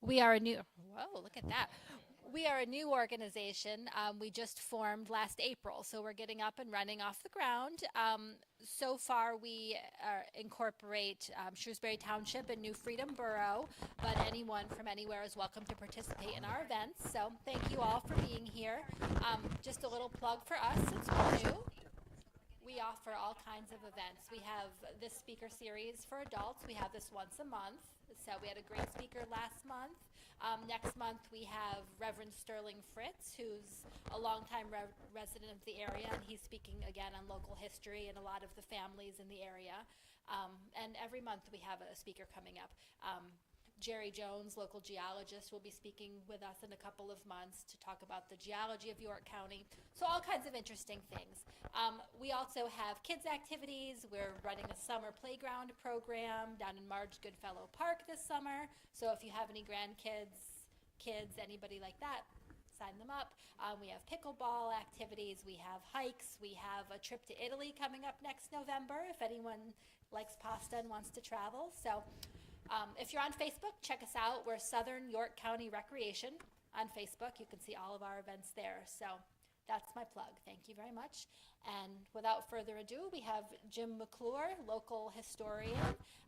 We are a new, whoa, look at that. We are a new organization. We just formed last April, so we're getting up and running off the ground. So far, we incorporate Shrewsbury Township and New Freedom Borough, but anyone from anywhere is welcome to participate in our events. So thank you all for being here. Just a little plug for us since we're new. We offer all kinds of events. We have this speaker series for adults. We have this once a month. So we had a great speaker last month. Next month we have Reverend Sterling Fritz, who's a longtime resident of the area, and he's speaking again on local history and a lot of the families in the area. And every month we have a speaker coming up. Jerry Jones, local geologist, will be speaking with us in a couple of months to talk about the geology of York County. So all kinds of interesting things. We also have kids activities. We're running a summer playground program down in Marge Goodfellow Park this summer. So if you have any grandkids, kids, anybody like that, sign them up. We have pickleball activities. We have hikes. We have a trip to Italy coming up next November if anyone likes pasta and wants to travel. So if you're on Facebook, check us out. We're Southern York County Recreation on Facebook. You can see all of our events there. So that's my plug. Thank you very much. And without further ado, we have Jim McClure, local historian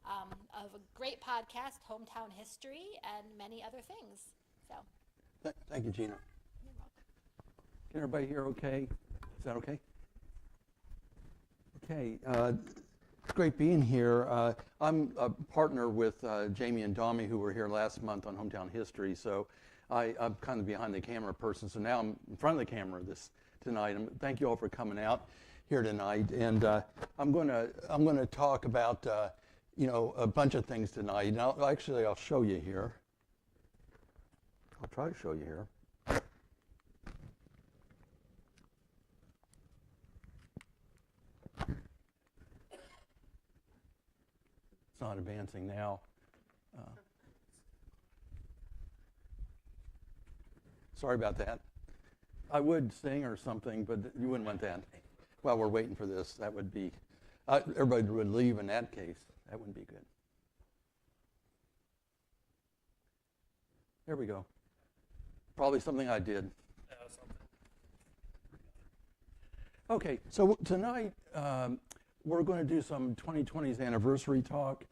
of a great podcast, Hometown History, and many other things. So, Thank you, Gina. you're welcome. Can everybody hear okay? Is that okay? Okay. It's great being here. I'm a partner with Jamie and Dami, who were here last month on Hometown History. So I'm kind of behind the camera person. So now I'm in front of the camera tonight. And thank you all for coming out here tonight. And I'm going to talk about a bunch of things tonight. And I'll show you here. I'll try to show you here. It's not advancing now. Sorry about that. I would sing or something, but you wouldn't want that. While we're waiting for this, that would be, everybody would leave in that case. That wouldn't be good. There we go. Probably something I did. Okay, so tonight we're going to do some 2020's anniversary talk.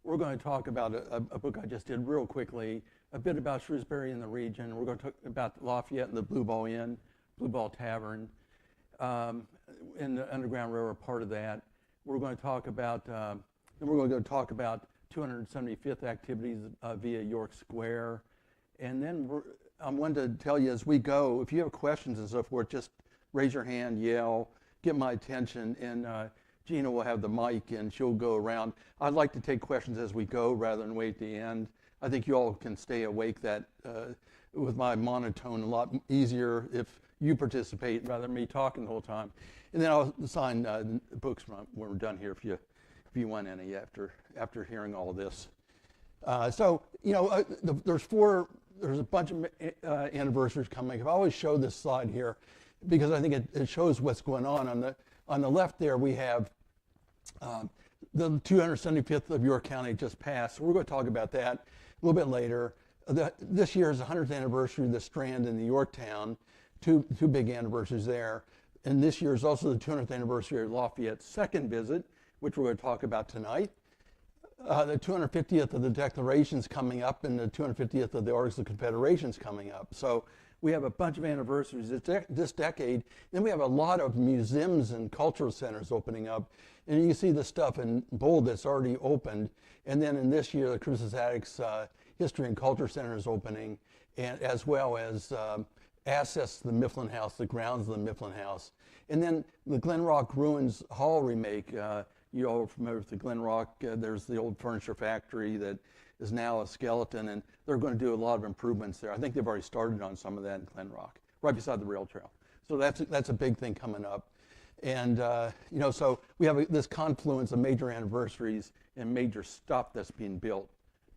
We're going to talk about a book I just did real quickly, a bit about Shrewsbury and the region. We're going to talk about Lafayette and the Blue Ball Inn, Blue Ball Tavern, and the Underground Railroad part of that. We're going to talk about, then we're going to go talk about 275th activities via York Square. And then I wanted to tell you as we go, if you have questions and so forth, just raise your hand, yell, get my attention, and Gina will have the mic and she'll go around. I'd like to take questions as we go rather than wait at the end. I think you all can stay awake with my monotone a lot easier if you participate rather than me talking the whole time. And then I'll sign books when we're done here if you want any after hearing all this. There's a bunch of anniversaries coming. I always show this slide here because I think it shows what's going on. On the left there, we have the 275th of York County just passed. So we're going to talk about that a little bit later. This year is the 100th anniversary of the Strand in the Yorktown, two big anniversaries there. And this year is also the 200th anniversary of Lafayette's second visit, which we're going to talk about tonight. The 250th of the Declaration's coming up, and the 250th of the Articles of Confederation's coming up. So we have a bunch of anniversaries this decade. Then we have a lot of museums and cultural centers opening up. And you can see the stuff in bold that's already opened. And then in this year, the Cruces Attucks History and Culture Center is opening, and as well as access to the Mifflin House, the grounds of the Mifflin House. And then the Glen Rock Ruins Hall remake. You all are familiar with the Glen Rock. There's the old furniture factory that is now a skeleton, and they're going to do a lot of improvements there. I think they've already started on some of that in Glen Rock, right beside the rail trail. So that's a big thing coming up. And, so we have this confluence of major anniversaries and major stuff that's being built.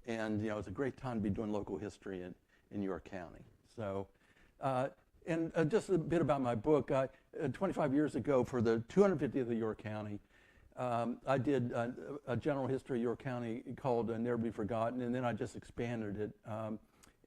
And, it's a great time to be doing local history in York County. So, just a bit about my book. 25 years ago, for the 250th of York County, I did a general history of York County called Never Be Forgotten, and then I just expanded it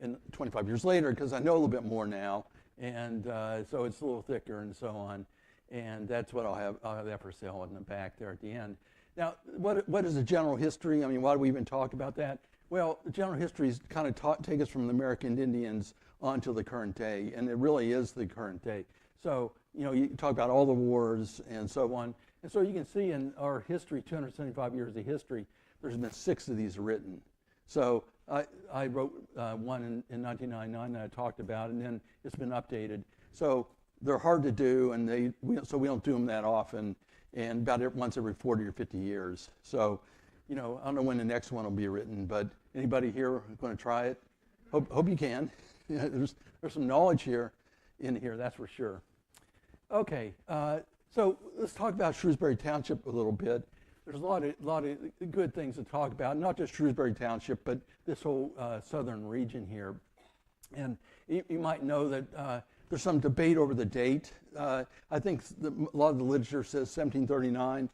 in 25 years later because I know a little bit more now, and so it's a little thicker and so on. And that's what I'll have that for sale in the back there at the end. Now, what is a general history? I mean, why do we even talk about that? Well, the general histories kind of take us from the American Indians on to the current day, and it really is the current day. So, you know, you talk about all the wars and so on. And so you can see in our history, 275 years of history, there's been 6 of these written. So I wrote one in 1999 that I talked about, and then it's been updated. So they're hard to do, and so we don't do them that often, and about once every 40 or 50 years. So, you know, I don't know when the next one will be written, but anybody here going to try it? Hope you can. There's some knowledge in here, that's for sure. Okay, so let's talk about Shrewsbury Township a little bit. There's a lot of good things to talk about, not just Shrewsbury Township, but this whole southern region here. And you might know that there's some debate over the date. I think a lot of the literature says 1739.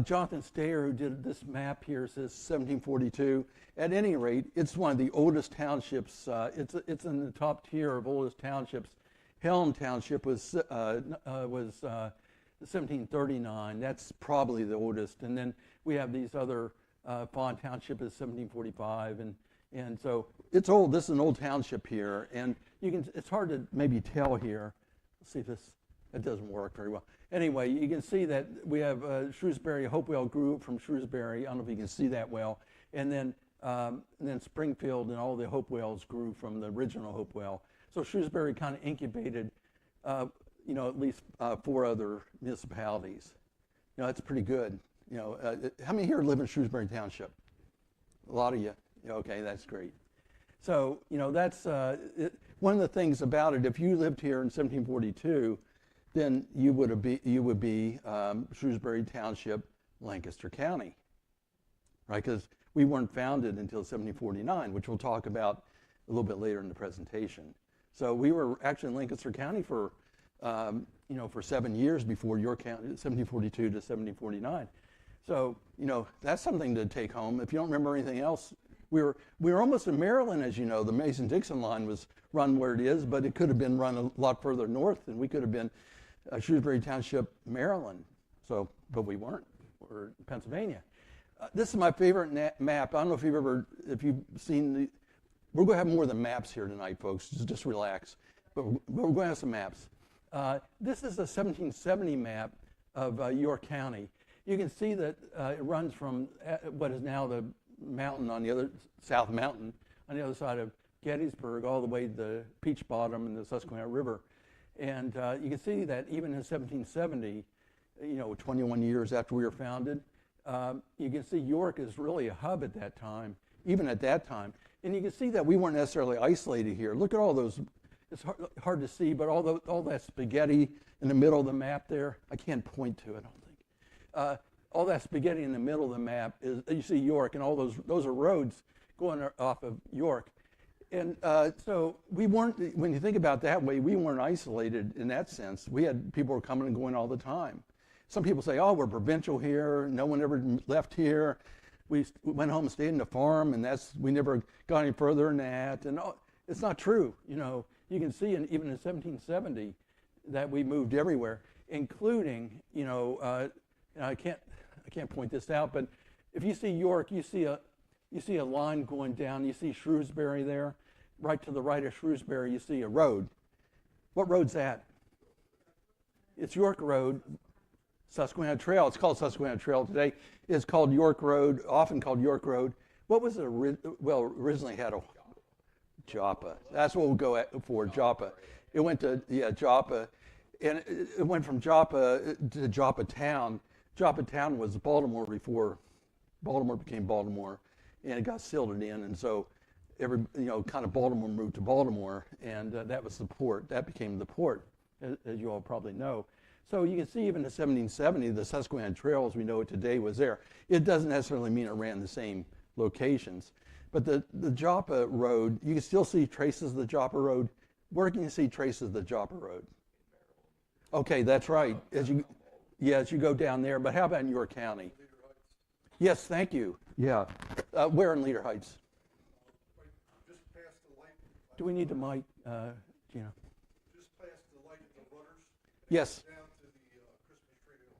Jonathan Stayer, who did this map here, says 1742. At any rate, it's one of the oldest townships. It's in the top tier of oldest townships. Helm Township was 1739. That's probably the oldest. And then we have these other, Fawn Township is 1745, and so it's old. This is an old township here, and it's hard to maybe tell here. Let's see if it doesn't work very well. Anyway, you can see that we have Shrewsbury, Hopewell grew from Shrewsbury. I don't know if you can see that well. And then Springfield and all the Hopewells grew from the original Hopewell. So Shrewsbury kind of incubated, you know, at least 4 other municipalities. You know, that's pretty good. You know, how many here live in Shrewsbury Township? A lot of you. Okay, that's great. So, you know, that's one of the things about it. If you lived here in 1742, then you would be Shrewsbury Township, Lancaster County, right? Because we weren't founded until 1749, which we'll talk about a little bit later in the presentation. So we were actually in Lancaster County for, you know, for 7 years before York County, 1742 to 1749. So, you know, that's something to take home. If you don't remember anything else, we were almost in Maryland, as you know. The Mason-Dixon line was run where it is, but it could have been run a lot further north, and we could have been Shrewsbury Township, Maryland. So, but we weren't. We're in Pennsylvania. This is my favorite map. I don't know if you've seen we're going to have more than maps here tonight, folks. Just relax. But we're going to have some maps. This is a 1770 map of York County. You can see that it runs from what is now the mountain on the other, South Mountain, on the other side of Gettysburg, all the way to the Peach Bottom and the Susquehanna River. And you can see that even in 1770, you know, 21 years after we were founded, you can see York is really a hub at that time, even at that time. And you can see that we weren't necessarily isolated here. Look at all those, it's hard to see, but all that spaghetti in the middle of the map there, I can't point to it, I don't think. All that spaghetti in the middle of the map is, you see York, and all those are roads going off of York. And so we weren't, when you think about it that way, we weren't isolated in that sense. We had people were coming and going all the time. Some people say, oh, we're provincial here. No one ever left here. We went home and stayed in the farm, and we never got any further than that. And it's not true. You know, you can see even in 1770 that we moved everywhere, including, you know, and I can't point this out, but if you see York, you see a line going down. You see Shrewsbury there. Right to the right of Shrewsbury, you see a road. What road's that? It's York Road, Susquehanna Trail. It's called Susquehanna Trail today. It's called York Road, often called York Road. What was it? Well, originally had a Joppa. That's what we'll go for, Joppa. It went to, Joppa. And it went from Joppa to Joppa Town. Joppa Town was Baltimore before Baltimore became Baltimore, and it got silted in, and so kind of Baltimore moved to Baltimore, and that was the port. That became the port, as you all probably know. So you can see even in 1770, the Susquehanna Trail as we know it today was there. It doesn't necessarily mean it ran the same locations, but the Joppa Road, you can still see traces of the Joppa Road. Where can you see traces of the Joppa Road? Okay, that's right. Yes, you go down there, but how about in your county? Yes, thank you. Yeah. Where in Leader Heights? Just past the light. Do we need the mic, Gina? Just past the light at the Rudders. Yes. Down to the Christmas tree hill.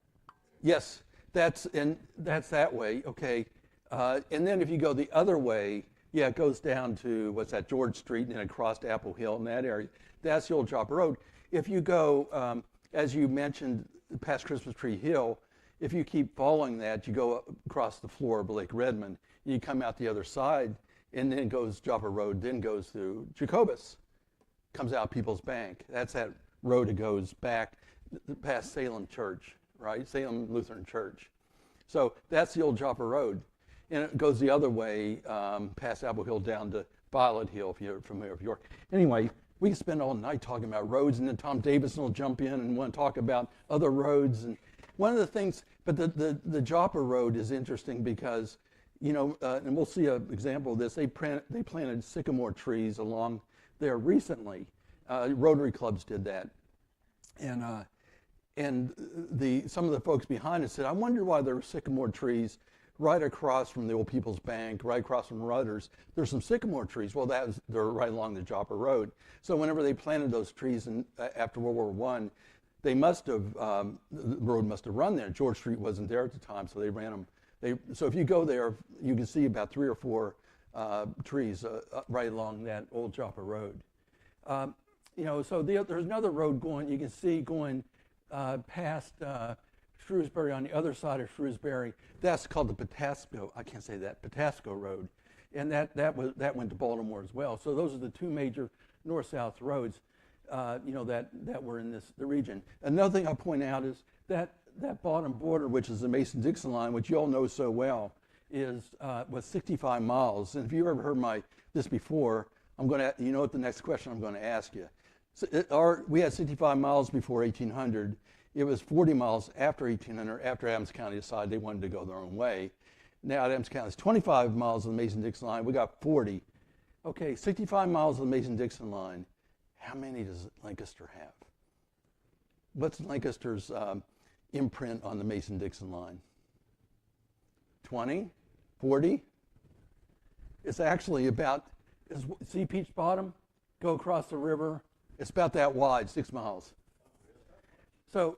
Yes, that's that way. Okay. And then if you go the other way, yeah, it goes down to, what's that, George Street and then across to Apple Hill in that area. That's the old Joppa Road. If you go, as you mentioned, past Christmas Tree Hill, if you keep following that, you go across the floor of Lake Redmond, and you come out the other side, and then goes Joppa Road, then goes to Jacobus, comes out People's Bank. That's that road that goes back past Salem Church, right? Salem Lutheran Church. So that's the old Joppa Road. And it goes the other way, past Apple Hill down to Violet Hill, if you're familiar with York. Anyway, we can spend all night talking about roads, and then Tom Davison will jump in and want to talk about other roads. And one of the things, but the Joppa Road is interesting because, and we'll see an example of this. They planted sycamore trees along there recently. Rotary clubs did that, and some of the folks behind us said, I wonder why there were sycamore trees right across from the old People's Bank, right across from Rudders. There's some sycamore trees. Well, they're right along the Joppa Road. So whenever they planted those trees after World War I, they must have, the road must have run there. George Street wasn't there at the time, so they ran them. So if you go there, you can see about 3 or 4 trees right along that old Joppa Road. So there's another road going, you can see going past Shrewsbury on the other side of Shrewsbury. That's called the Patasco Road. And that went to Baltimore as well. So those are the 2 major north-south roads, that were in the region. Another thing I'll point out is that bottom border, which is the Mason-Dixon line, which you all know so well, was 65 miles. And if you've ever heard this before, you know what the next question I'm going to ask you. So we had 65 miles before 1800. It was 40 miles after 1800, after Adams County decided they wanted to go their own way. Now Adams County is 25 miles of the Mason-Dixon line. We got 40. Okay, 65 miles of the Mason-Dixon line. How many does Lancaster have? What's Lancaster's imprint on the Mason-Dixon line? 20? 40? It's actually about, see Peach Bottom? Go across the river. It's about that wide, 6 miles. So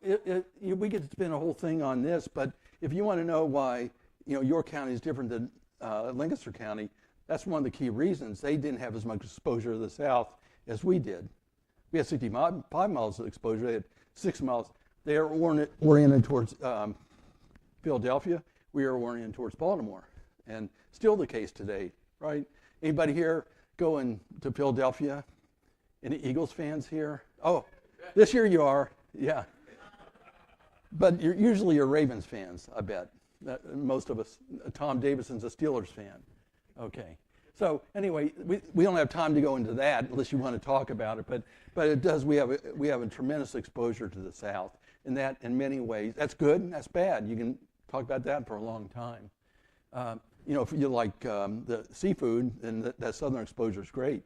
we could spend a whole thing on this, but if you want to know why York County is different than Lancaster County, that's one of the key reasons. They didn't have as much exposure to the south as we did. We had 65 miles of exposure. They had 6 miles. They are oriented towards Philadelphia. We are oriented towards Baltimore, and still the case today, right? Anybody here going to Philadelphia? Any Eagles fans here? Oh, this year you are, yeah. But usually you're Ravens fans, I bet. Most of us. Tom Davison's a Steelers fan. Okay. So anyway, we don't have time to go into that unless you want to talk about it. But it does. We have a tremendous exposure to the South, and that in many ways that's good and that's bad. You can talk about that for a long time. If you like the seafood, then that southern exposure is great.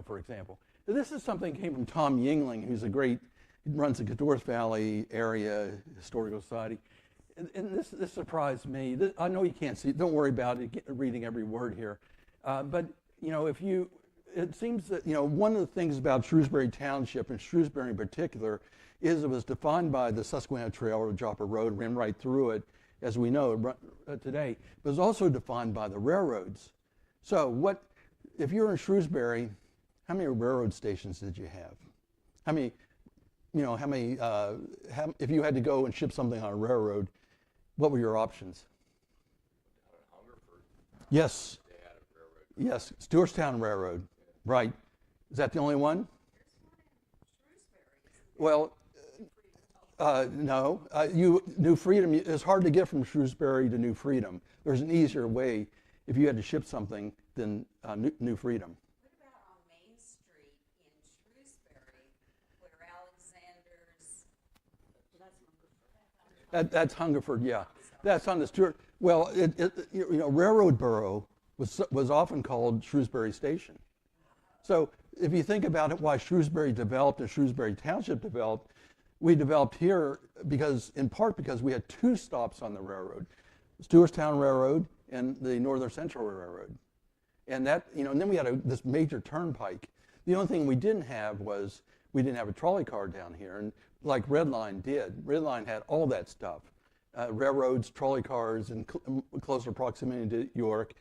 For example, this is something that came from Tom Yingling, who's he runs the Cadorus Valley Area Historical Society. And this surprised me. I know you can't see it. Don't worry about it, reading every word here. But it seems that, one of the things about Shrewsbury Township, and Shrewsbury in particular, is it was defined by the Susquehanna Trail or Joppa Road, ran right through it, as we know today. But it was also defined by the railroads. So if you're in Shrewsbury, how many railroad stations did you have? How many, if you had to go and ship something on a railroad, what were your options? Yes. Yes, Stewartstown Railroad, right. Is that the only one? Well, no. New Freedom, it's hard to get from Shrewsbury to New Freedom. There's an easier way if you had to ship something than New Freedom. What about on Main Street in Shrewsbury, where Alexander's... That's Hungerford, yeah. That's on the Stewart. Well, Railroad Borough was often called Shrewsbury Station. So if you think about it, why Shrewsbury developed and Shrewsbury Township developed, we developed here in part because we had two stops on the railroad, Stewartstown Railroad and the Northern Central Railroad. And that, and then we had this major turnpike. The only thing we didn't have was we didn't have a trolley car down here, and like Red Line did. Red Line had all that stuff, railroads, trolley cars, in closer proximity to York.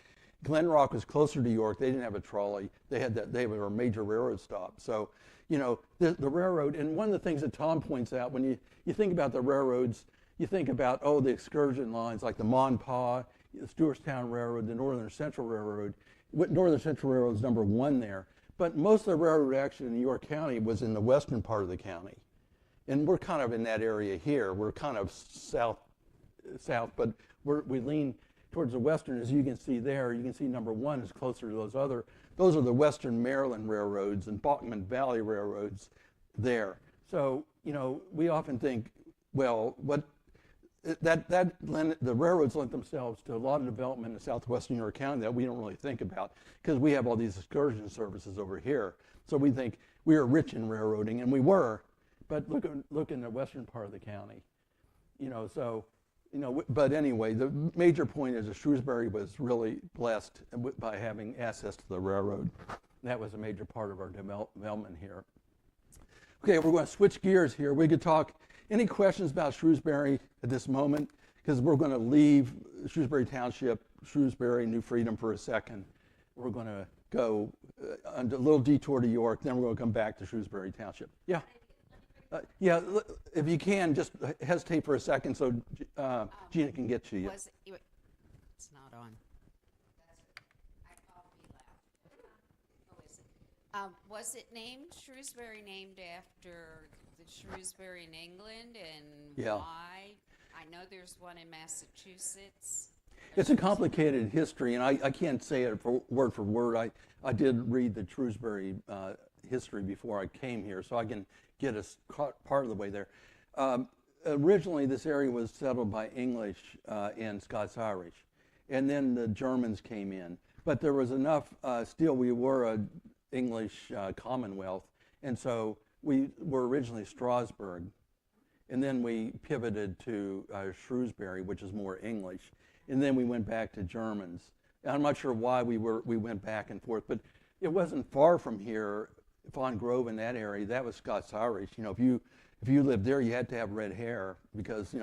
Glen Rock was closer to York. They didn't have a trolley. They were a major railroad stop. So, the railroad, and one of the things that Tom points out, when you think about the railroads, you think about, the excursion lines like the Monpaw, the Stewartstown Railroad, the Northern Central Railroad. Northern Central Railroad is number one there. But most of the railroad action in York County was in the western part of the county. And we're kind of in that area here. We're kind of south, but we lean towards the western. As you can see there, you can see number one is closer to those are the Western Maryland railroads and Bachman Valley railroads there. So, we often think, well, the railroads lent themselves to a lot of development in southwestern York County that we don't really think about because we have all these excursion services over here. So we think we were rich in railroading, and we were, but look in the western part of the county. But anyway, the major point is that Shrewsbury was really blessed by having access to the railroad. That was a major part of our development here. Okay, we're going to switch gears here. We could talk. Any questions about Shrewsbury at this moment? Because we're going to leave Shrewsbury Township, Shrewsbury, New Freedom for a second. We're going to go on a little detour to York, then we're going to come back to Shrewsbury Township. Yeah. If you can, just hesitate for a second so Gina can get to you. It's not on. Was it named Shrewsbury, named after the Shrewsbury in England, and why? I know there's one in Massachusetts. It's a complicated history, and I can't say it word for word. I did read the Shrewsbury history before I came here, so I can get us part of the way there. Originally, this area was settled by English and Scots-Irish, and then the Germans came in. But there was enough, still we were an English Commonwealth, and so we were originally Strasbourg, and then we pivoted to Shrewsbury, which is more English, and then we went back to Germans. And I'm not sure why we went back and forth, but it wasn't far from here. Fawn Grove in that area, that was Scots-Irish. If you lived there, you had to have red hair because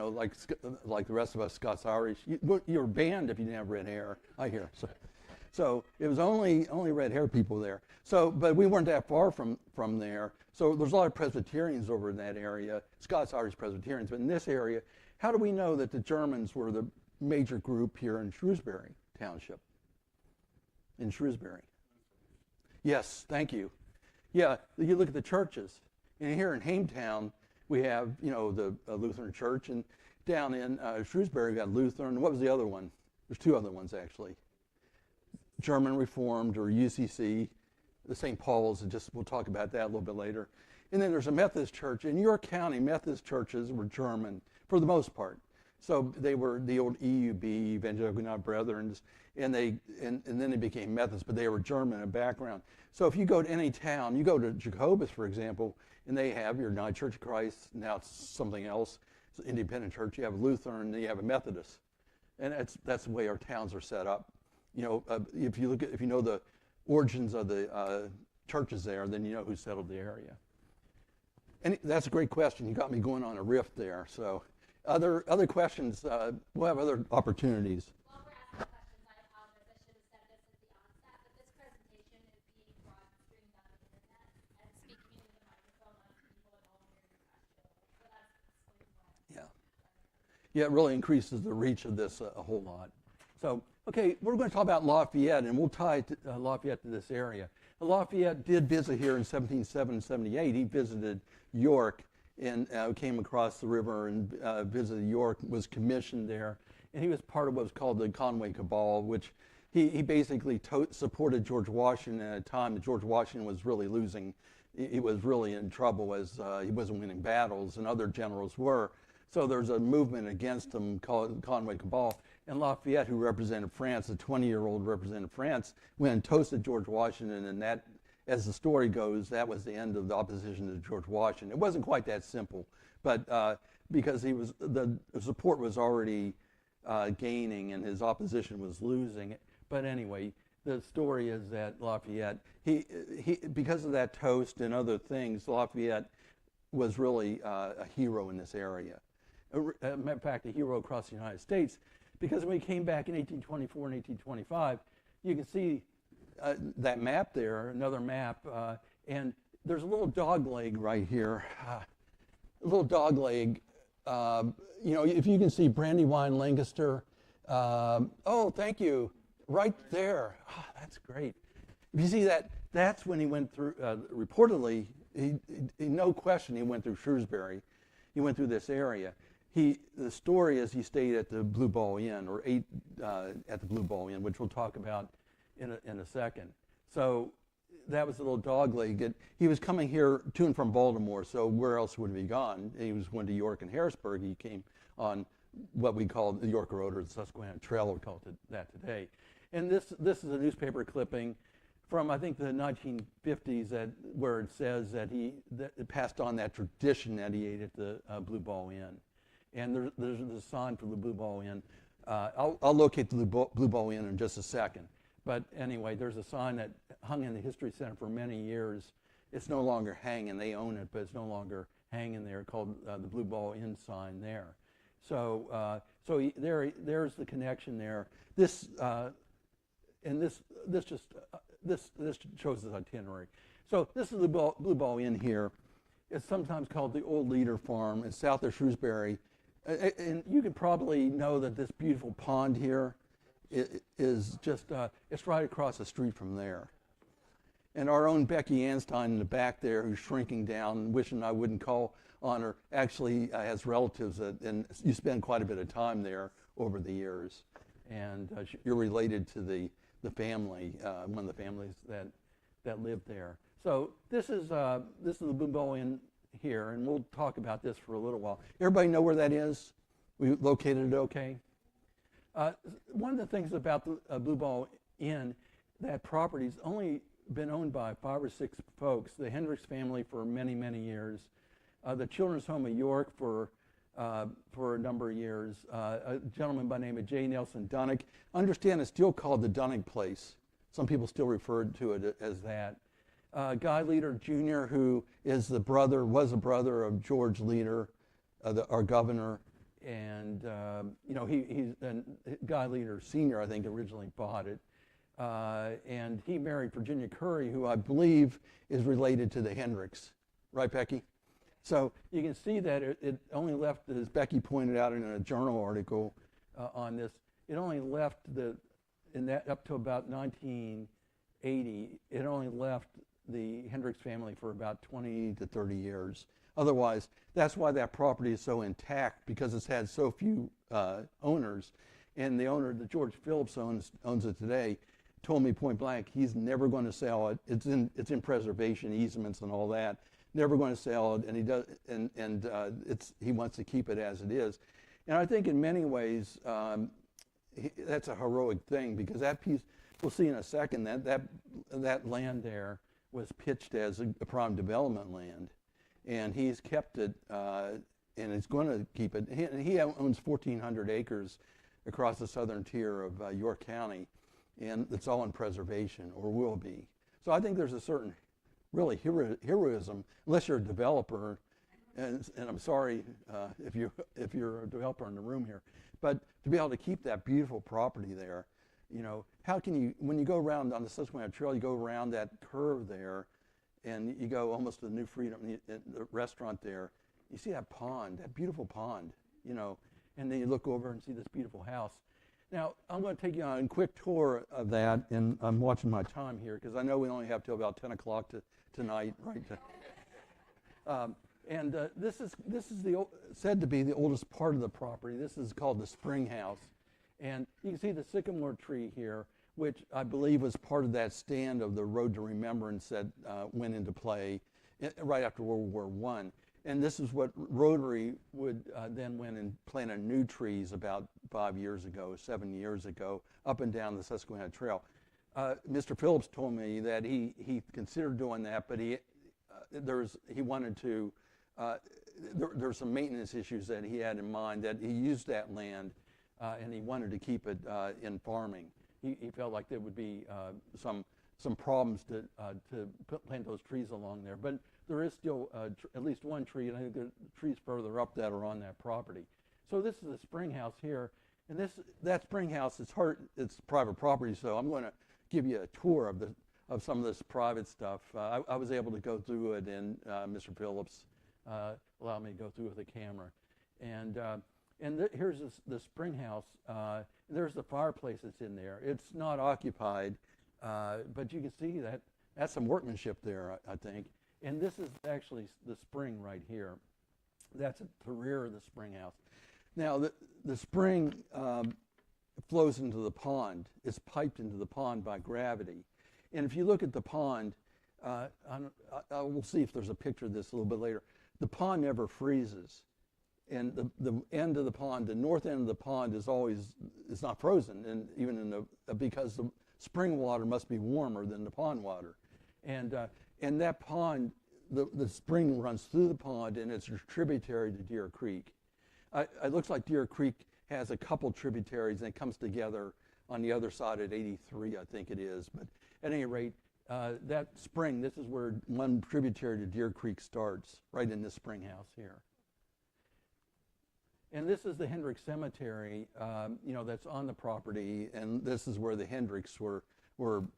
like the rest of us Scots-Irish, you were banned if you didn't have red hair. I hear so it was only red hair people there. So, but we weren't that far from there. So there's a lot of Presbyterians over in that area, Scots-Irish Presbyterians. But in this area, how do we know that the Germans were the major group here in Shrewsbury Township? In Shrewsbury. Yes, thank you. Yeah, you look at the churches. And here in Hametown, we have, the Lutheran church. And down in Shrewsbury, we got Lutheran. What was the other one? There's two other ones, actually. German Reformed, or UCC. The St. Paul's, we'll talk about that a little bit later. And then there's a Methodist church. In York County, Methodist churches were German, for the most part. So they were the old EUB, Evangelical United Brethren, and then they became Methodists, but they were German in background. So if you go to any town, you go to Jacobus, for example, and they have your United Church of Christ, now it's something else, it's an independent church, you have a Lutheran, and then you have a Methodist. And that's the way our towns are set up. If you know the origins of the churches there, then you know who settled the area. And that's a great question. You got me going on a riff there. So other questions, we'll have other opportunities. While we're asking questions, I apologize. I should have said this at the onset, but this presentation is being broad streamed on the internet and speaking into the microphone of people at home hearing your question. So that's why. Yeah, it really increases the reach of this a whole lot. So, okay, we're going to talk about Lafayette, and we'll tie Lafayette to this area. Lafayette did visit here in 1778. He visited York and came across the river and visited York, was commissioned there. And he was part of what was called the Conway Cabal, which he basically supported George Washington at a time that George Washington was really losing. He was really in trouble as he wasn't winning battles, and other generals were. So there's a movement against him called Conway Cabal. And Lafayette, who represented France, a 20-year-old represented France, went and toasted George Washington, and that as the story goes, that was the end of the opposition to George Washington. It wasn't quite that simple, but because the support was already gaining and his opposition was losing. But anyway, the story is that Lafayette, because of that toast and other things, Lafayette was really a hero in this area. In fact, a hero across the United States, because when he came back in 1824 and 1825, you can see that map there, another map, and there's a little dog leg right here. A little dog leg. If you can see Brandywine, Lancaster. Oh, thank you. Right there. Oh, that's great. If you see that, that's when he went through, reportedly, no question, he went through Shrewsbury. He went through this area. The story is he stayed at the Blue Ball Inn, or ate at the Blue Ball Inn, which we'll talk about in a second. So that was a little dog leg. He was coming here to and from Baltimore, so where else would he gone? He was going to York and Harrisburg. He came on what we call the York Road, or the Susquehanna Trail, we call it that today. And this is a newspaper clipping from, I think, the 1950s, where it says that it passed on that tradition that he ate at the Blue Ball Inn. And there's a sign for the Blue Ball Inn. I'll locate the Blue Ball Inn in just a second. But anyway, there's a sign that hung in the History Center for many years. It's no longer hanging. They own it, but it's no longer hanging there, called the Blue Ball Inn sign there. So there's the connection there. This shows the itinerary. So this is the Blue Ball Inn here. It's sometimes called the Old Leader Farm. It's south of Shrewsbury. And you can probably know that this beautiful pond here is just, it's right across the street from there. And our own Becky Anstein in the back there, who's shrinking down, wishing I wouldn't call on her, actually has relatives and you spend quite a bit of time there over the years. And you're related to the family, one of the families that lived there. So this is the Blue Ball Inn here, and we'll talk about this for a little while. Everybody know where that is? We located it okay? One of the things about the Blue Ball Inn, that property's only been owned by 5 or 6 folks. The Hendricks family for many, many years. The Children's Home of York for a number of years. A gentleman by the name of J. Nelson Dunnick. Understand it's still called the Dunnick Place. Some people still refer to it as that. Guy Leader Jr., who was a brother of George Leader, our governor, and Guy Leader Sr., I think, originally bought it. And he married Virginia Curry, who I believe is related to the Hendricks. Right, Becky? So you can see that it only left, as Becky pointed out in a journal article on this, it only left up to about 1980, it only left the Hendricks family for about 20 to 30 years. Otherwise, that's why that property is so intact, because it's had so few owners. And the owner that George Phillips owns it today told me point blank, he's never going to sell it. It's in preservation easements and all that. Never going to sell it, and he does, and he wants to keep it as it is. And I think in many ways that's a heroic thing, because that piece, we'll see in a second, that land there was pitched as a prime development land, and he's kept it, and he's going to keep it. He owns 1,400 acres across the southern tier of York County, and it's all in preservation, or will be. So I think there's a certain really heroism, unless you're a developer, and I'm sorry if you're a developer in the room here, but to be able to keep that beautiful property there, how can you, when you go around on the Susquehanna Trail, you go around that curve there, and you go almost to the New Freedom, the restaurant there, you see that pond, that beautiful pond, and then you look over and see this beautiful house. Now, I'm going to take you on a quick tour of that, and I'm watching my time here, because I know we only have till about 10 o'clock tonight, right? This is said to be the oldest part of the property. This is called the Spring House. And you can see the sycamore tree here, which I believe was part of that stand of the Road to Remembrance that went into play right after World War I. And this is what Rotary would then went and planted new trees about 7 years ago, up and down the Susquehanna Trail. Mr. Phillips told me that he considered doing that, but he wanted to. There's some maintenance issues that he had in mind, that he used that land and he wanted to keep it in farming. He felt like there would be some problems to plant those trees along there, but there is still at least one tree, and I think there are trees further up that are on that property. So this is the spring house here, and that spring house, it's private property, so I'm going to give you a tour of some of this private stuff. I was able to go through it, and Mr. Phillips allowed me to go through with the camera. And here's the spring house. There's the fireplace that's in there. It's not occupied, but you can see that's some workmanship there, I think. And this is actually the spring right here. That's at the rear of the spring house. Now, the spring flows into the pond. It's piped into the pond by gravity. And if you look at the pond, we'll see if there's a picture of this a little bit later. The pond never freezes. And the end of the pond, the north end of the pond is not frozen, and even because the spring water must be warmer than the pond water. And that pond, the spring runs through the pond, and it's a tributary to Deer Creek. It looks like Deer Creek has a couple tributaries, and it comes together on the other side at 83, I think it is. But at any rate, that spring, this is where one tributary to Deer Creek starts, right in this spring house here. And this is the Hendricks Cemetery, that's on the property, and this is where the Hendricks were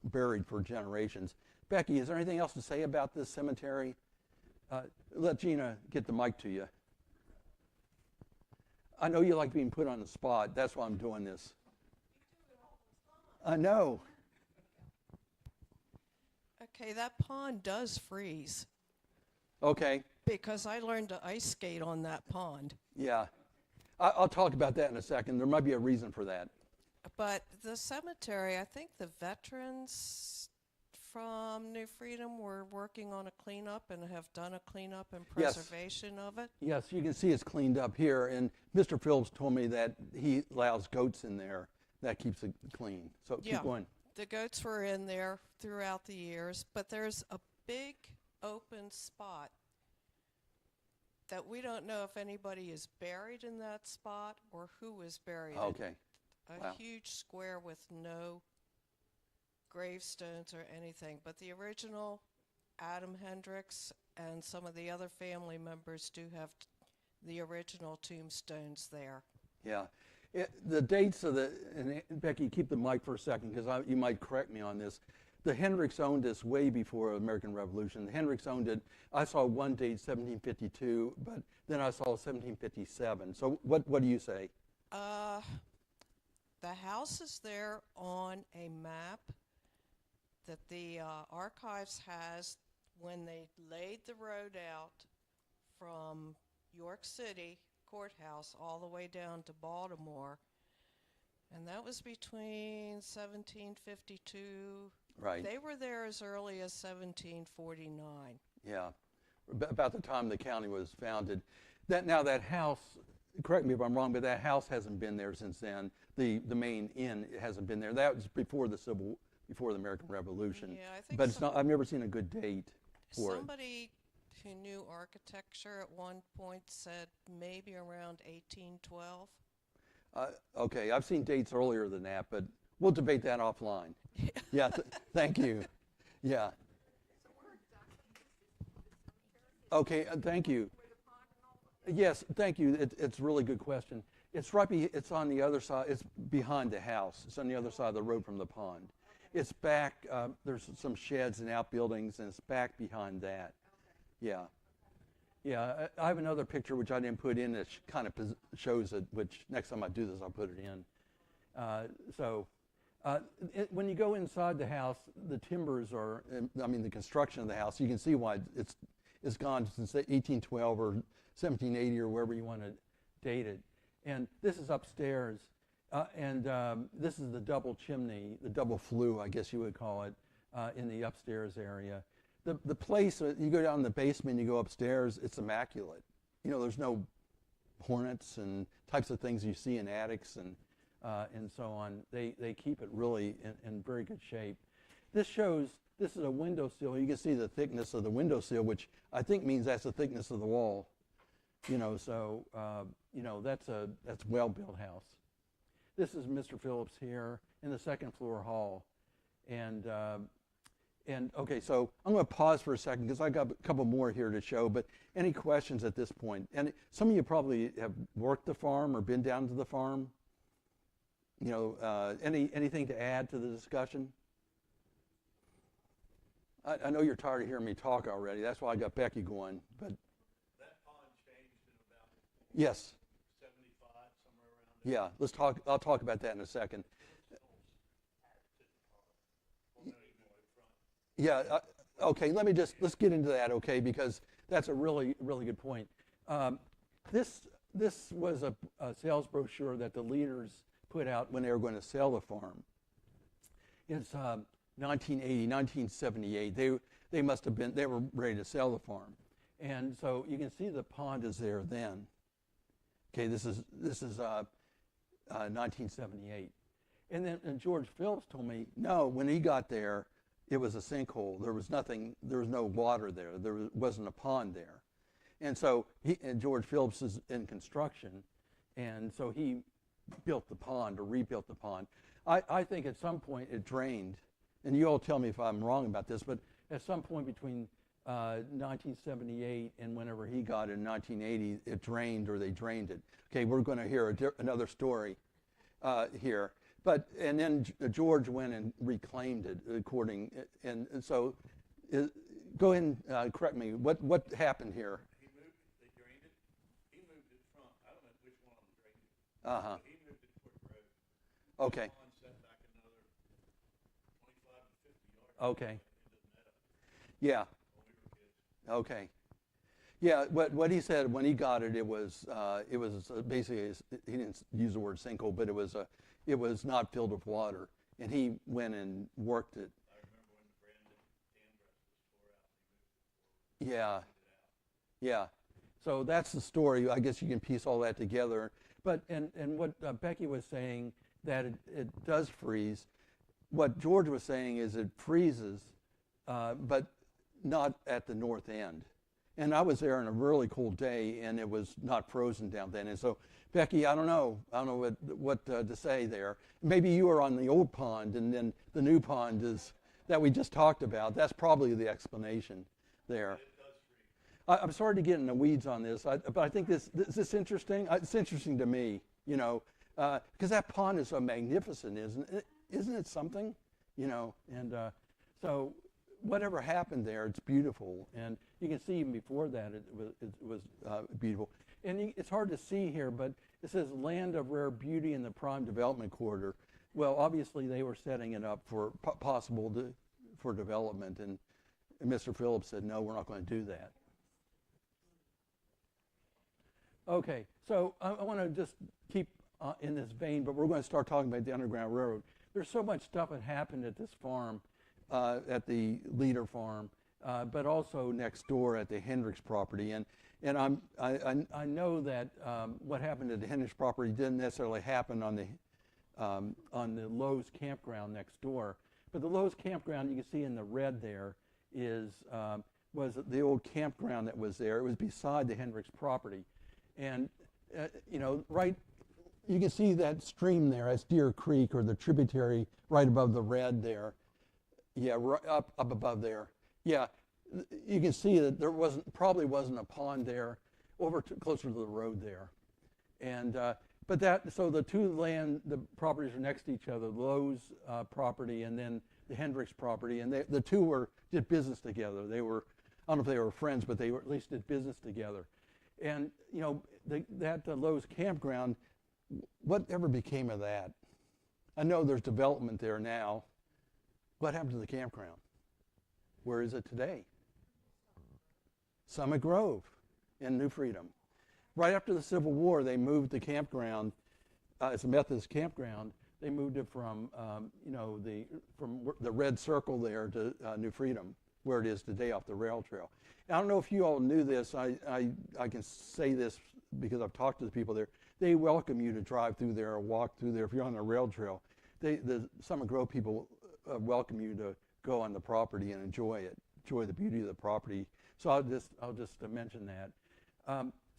buried for generations. Becky, is there anything else to say about this cemetery? Let Gina get the mic to you. I know you like being put on the spot. That's why I'm doing this. I know. Okay, that pond does freeze. Okay. Because I learned to ice skate on that pond. Yeah. I'll talk about that in a second. There might be a reason for that. But the cemetery, I think the veterans from New Freedom were working on a cleanup and have done a cleanup and preservation of it. Yes, you can see it's cleaned up here. And Mr. Phillips told me that he allows goats in there. That keeps it clean. So keep going. The goats were in there throughout the years, but there's a big open spot that we don't know if anybody is buried in that spot or who was buried. Okay. A huge square with no gravestones or anything, but the original Adam Hendricks and some of the other family members do have the original tombstones there. Yeah. The dates of and Becky, keep the mic for a second, because you might correct me on this. The Hendricks owned this way before the American Revolution. The Hendricks owned it. I saw one date, 1752, but then I saw 1757. So what do you say? The house is there on a map that the archives has when they laid the road out from York City Courthouse all the way down to Baltimore. And that was between 1752. Right. They were there as early as 1749. Yeah, about the time the county was founded. That house, correct me if I'm wrong, but that house hasn't been there since then. The main inn hasn't been there. That was before the American Revolution. Yeah, I think. But it's not. I've never seen a good date for it. Somebody who knew architecture at one point said maybe around 1812. Okay, I've seen dates earlier than that, but we'll debate that offline. Yeah, thank you. Yeah. Okay, thank you. Yes, thank you. It's a really good question. It's it's on the other side. It's behind the house. It's on the other side of the road from the pond. It's back. There's some sheds and outbuildings, and it's back behind that. Yeah. Yeah, I have another picture which I didn't put in that kind of shows it, which next time I do this, I'll put it in. When you go inside the house, the timbers are, the construction of the house, you can see why it's gone since 1812 or 1780 or wherever you want to date it. And this is upstairs, this is the double chimney, the double flue, I guess you would call it, in the upstairs area. The place, you go down in the basement, you go upstairs, it's immaculate. There's no hornets and types of things you see in attics, and and so on. They keep it really in very good shape. This is a windowsill. You can see the thickness of the windowsill, which I think means that's the thickness of the wall. So that's a well-built house. This is Mr. Phillips here in the second floor hall, and okay, so I'm going to pause for a second because I got a couple more here to show. But any questions at this point? And some of you probably have worked the farm or been down to the farm. Anything to add to the discussion? I know you're tired of hearing me talk already. That's why I got Becky going. But That pond changed in about yes, 75, somewhere around there. yeah. I'll talk about that in a second. Yeah. Okay. Let's get into that. Okay, because that's a really good point. This was a sales brochure that the leaders put out when they were going to sell the farm. It's 1980, 1978. They must have been. They were ready to sell the farm, and so you can see the pond is there then. Okay. This is 1978, and then George Phillips told me no. When he got there, it was a sinkhole. There was nothing. There was no water there. There wasn't a pond there, and so George Phillips is in construction, and so he built the pond or rebuilt the pond. I think at some point it drained, and you all tell me if I'm wrong about this, but at some point between 1978 and whenever he got it in 1980, it drained or they drained it. Okay, we're going to hear another story here. And then George went and reclaimed it and so go ahead and correct me. What happened here? They drained it. He moved it from, I don't know which one of them drained it. Uh-huh. He moved it toward the road. Okay. The pond set back another 25 to 50 yards. Okay. Into the meadow Yeah. when we were kids. Okay. Yeah, what he said when he got it, it was basically, he didn't use the word sinkhole, but it was not filled with water, and he went and worked it. I remember when the Brandon dam breast was tore out. He moved it forward. Yeah. So that's the story. I guess you can piece all that together. But and what Becky was saying, that it does freeze. What George was saying is it freezes, but not at the north end. And I was there on a really cold day, and it was not frozen down then. And so, Becky, I don't know what to say there. Maybe you were on the old pond, and then the new pond is that we just talked about. That's probably the explanation there. I'm sorry to get in the weeds on this, but I think is this interesting? It's interesting to me, because that pond is so magnificent, isn't it something? And so whatever happened there, it's beautiful. And you can see even before that it was beautiful. And it's hard to see here, but it says land of rare beauty in the prime development corridor. Well, obviously they were setting it up for for development, and Mr. Phillips said, no, we're not going to do that. Okay, so I want to just keep in this vein, but we're going to start talking about the Underground Railroad. There's so much stuff that happened at this farm, at the Leader farm, but also next door at the Hendricks property. And I know that what happened at the Hendricks property didn't necessarily happen on the Lowe's campground next door. But the Lowe's campground, you can see in the red there, was the old campground that was there. It was beside the Hendricks property. And, right, you can see that stream there, that's Deer Creek, or the tributary right above the red there. Yeah, right up above there. Yeah, you can see that there probably wasn't a pond there, closer to the road there. And, so the properties are next to each other, the Lowe's property and then the Hendricks property, and the two did business together. I don't know if they were friends, but they at least did business together. And, that Lowe's campground, whatever became of that? I know there's development there now. What happened to the campground? Where is it today? Summit Grove in New Freedom. Right after the Civil War, they moved the campground. It's a Methodist campground. They moved it from the red circle there to New Freedom, where it is today off the rail trail. And I don't know if you all knew this. I can say this because I've talked to the people there. they welcome you to drive through there or walk through there. If you're on the rail trail, the Summit Grove people welcome you to go on the property and enjoy the beauty of the property. So I'll just mention that.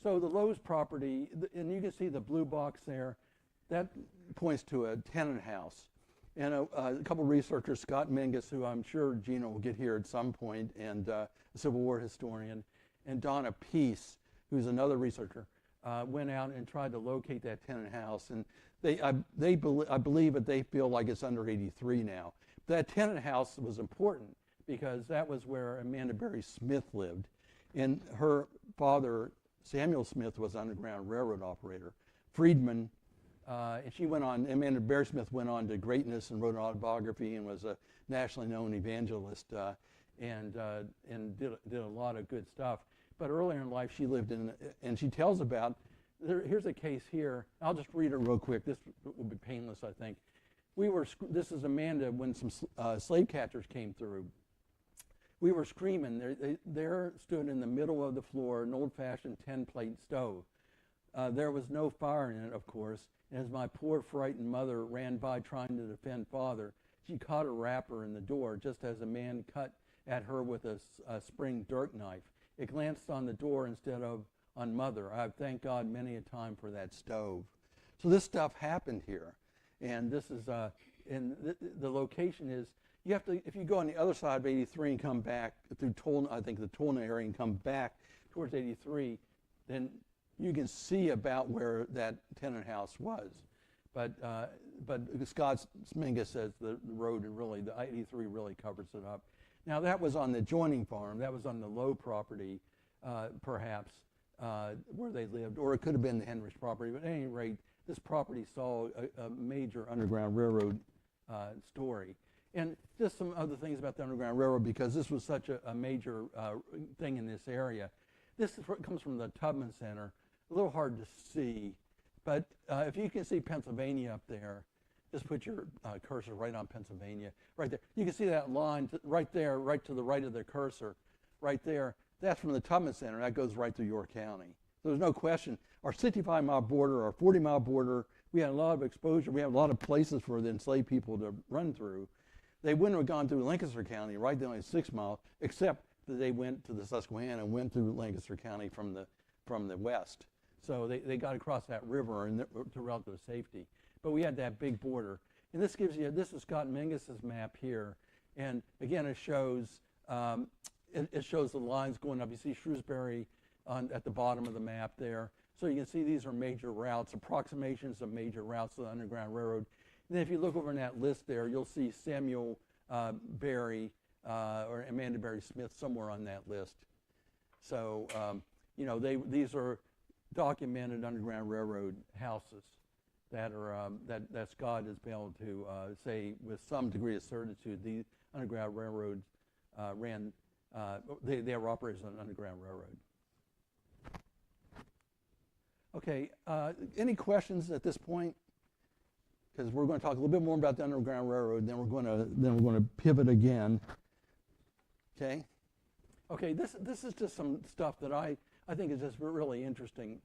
So the Lowe's property, and you can see the blue box there, that points to a tenant house. And a couple researchers, Scott Mingus, who I'm sure Gina will get here at some point, and a Civil War historian, and Donna Peace, who's another researcher, went out and tried to locate that tenant house. And I believe that they feel like it's under 83 now. That tenant house was important because that was where Amanda Berry Smith lived. And her father, Samuel Smith, was an Underground Railroad operator. Friedman, and she went on, Amanda Berry Smith went on to greatness and wrote an autobiography and was a nationally known evangelist and did a lot of good stuff. But earlier in life, she lived in, and she tells about, here's a case here. I'll just read it real quick. This will be painless, I think. This is Amanda when some slave catchers came through. We were screaming. There stood in the middle of the floor an old-fashioned 10-plate stove. There was no fire in it, of course, and as my poor frightened mother ran by trying to defend father, she caught a rapper in the door just as a man cut at her with a spring dirk knife. It glanced on the door instead of on mother. I've thanked God many a time for that stove. So this stuff happened here, and this is, and the location is, you have to, if you go on the other side of 83 and come back through I think the Tolna area and come back towards 83, then you can see about where that tenant house was. But Scott Mingus says the road and really, the 83 really covers it up. Now that was on the adjoining farm. That was on the Low property, perhaps, where they lived, or it could have been the Henrys property. But at any rate, this property saw a major Underground Railroad story. And just some other things about the Underground Railroad, because this was such a major thing in this area. This comes from the Tubman Center. A little hard to see, but if you can see Pennsylvania up there, just put your cursor right on Pennsylvania, right there. You can see that line right there, right to the right of the cursor, right there. That's from the Tubman Center. That goes right through York County. So there's no question. Our 65-mile border, our 40-mile border, we had a lot of exposure. We had a lot of places for the enslaved people to run through. They wouldn't have gone through Lancaster County, right down at 6 miles, except that they went to the Susquehanna and went through Lancaster County from the west. So they got across that river and to relative safety. But we had that big border. And this gives you, this is Scott Mingus's map here. And again, it shows the lines going up. You see Shrewsbury at the bottom of the map there. So you can see these are major routes, approximations of major routes of the Underground Railroad. And then if you look over in that list there, you'll see Samuel Berry or Amanda Berry Smith somewhere on that list. So, you know, these are documented Underground Railroad houses that are that Scott has been able to say with some degree of certitude the Underground Railroad they were operated as an Underground Railroad. Okay, any questions at this point? Because we're going to talk a little bit more about the Underground Railroad, and then we're going to pivot again. Okay. Okay. This is just some stuff that I think is just really interesting.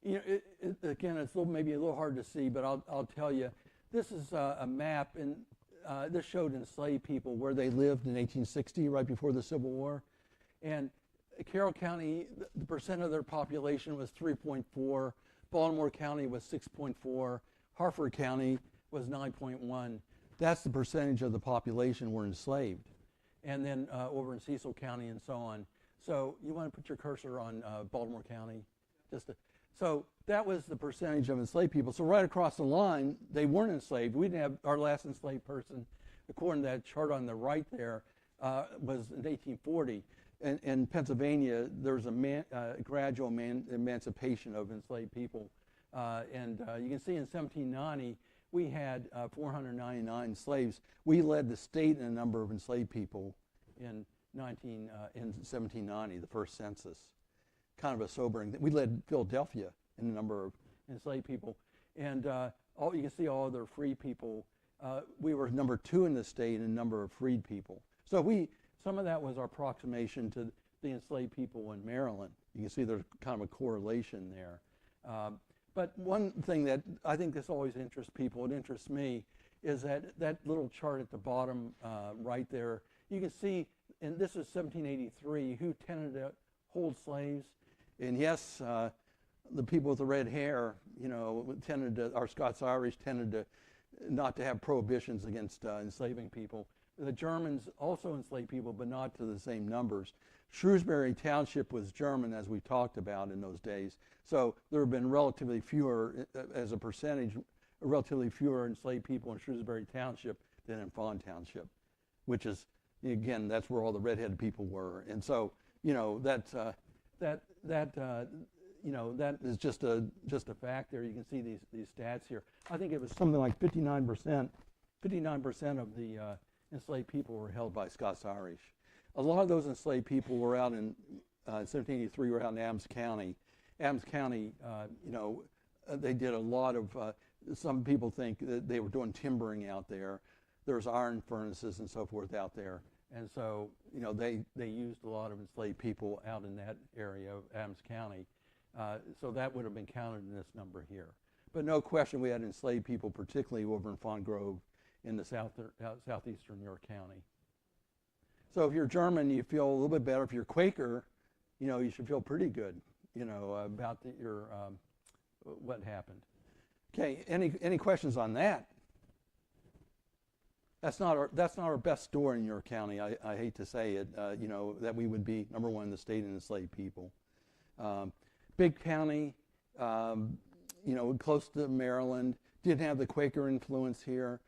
You know, again, it's maybe a little hard to see, but I'll tell you, this is a map, and this showed enslaved people where they lived in 1860, right before the Civil War, and Carroll County, the percent of their population was 3.4. Baltimore County was 6.4. Harford County was 9.1. That's the percentage of the population were enslaved. And then over in Cecil County and so on. So you want to put your cursor on Baltimore County? So that was the percentage of enslaved people. So right across the line, they weren't enslaved. We didn't have our last enslaved person, according to that chart on the right there, was in 1840. In Pennsylvania, there was a gradual emancipation of enslaved people. And you can see in 1790, we had 499 slaves. We led the state in a number of enslaved people in 1790, the first census. Kind of a sobering thing. We led Philadelphia in the number of enslaved people. And you can see all other free people. We were number 2 in the state in number of freed people. So some of that was our approximation to the enslaved people in Maryland. You can see there's kind of a correlation there. But one thing that I think this always interests people, it interests me, is that little chart at the bottom right there. You can see, and this is 1783, who tended to hold slaves. And yes, the people with the red hair, tended to, our Scots-Irish tended to not to have prohibitions against enslaving people. The Germans also enslaved people, but not to the same numbers. Shrewsbury Township was German, as we talked about in those days. So there have been relatively fewer, as a percentage, relatively fewer enslaved people in Shrewsbury Township than in Fawn Township, which is, again, that's where all the redheaded people were. And so, that is just a fact there. You can see these stats here. I think it was something like 59% of the enslaved people were held by Scots-Irish. A lot of those enslaved people were out in 1783, were out in Adams County. Adams County, they did a lot of, some people think that they were doing timbering out there. There was iron furnaces and so forth out there. And so, they used a lot of enslaved people out in that area of Adams County. So that would have been counted in this number here. But no question we had enslaved people, particularly over in Fawn Grove in the southeastern New York County. So if you're German, you feel a little bit better. If you're Quaker, you should feel pretty good, about your what happened. Okay, any questions on that? That's not our best story in New York County. I hate to say it, that we would be number one in the state in enslaved people. Big county, close to Maryland, didn't have the Quaker influence here.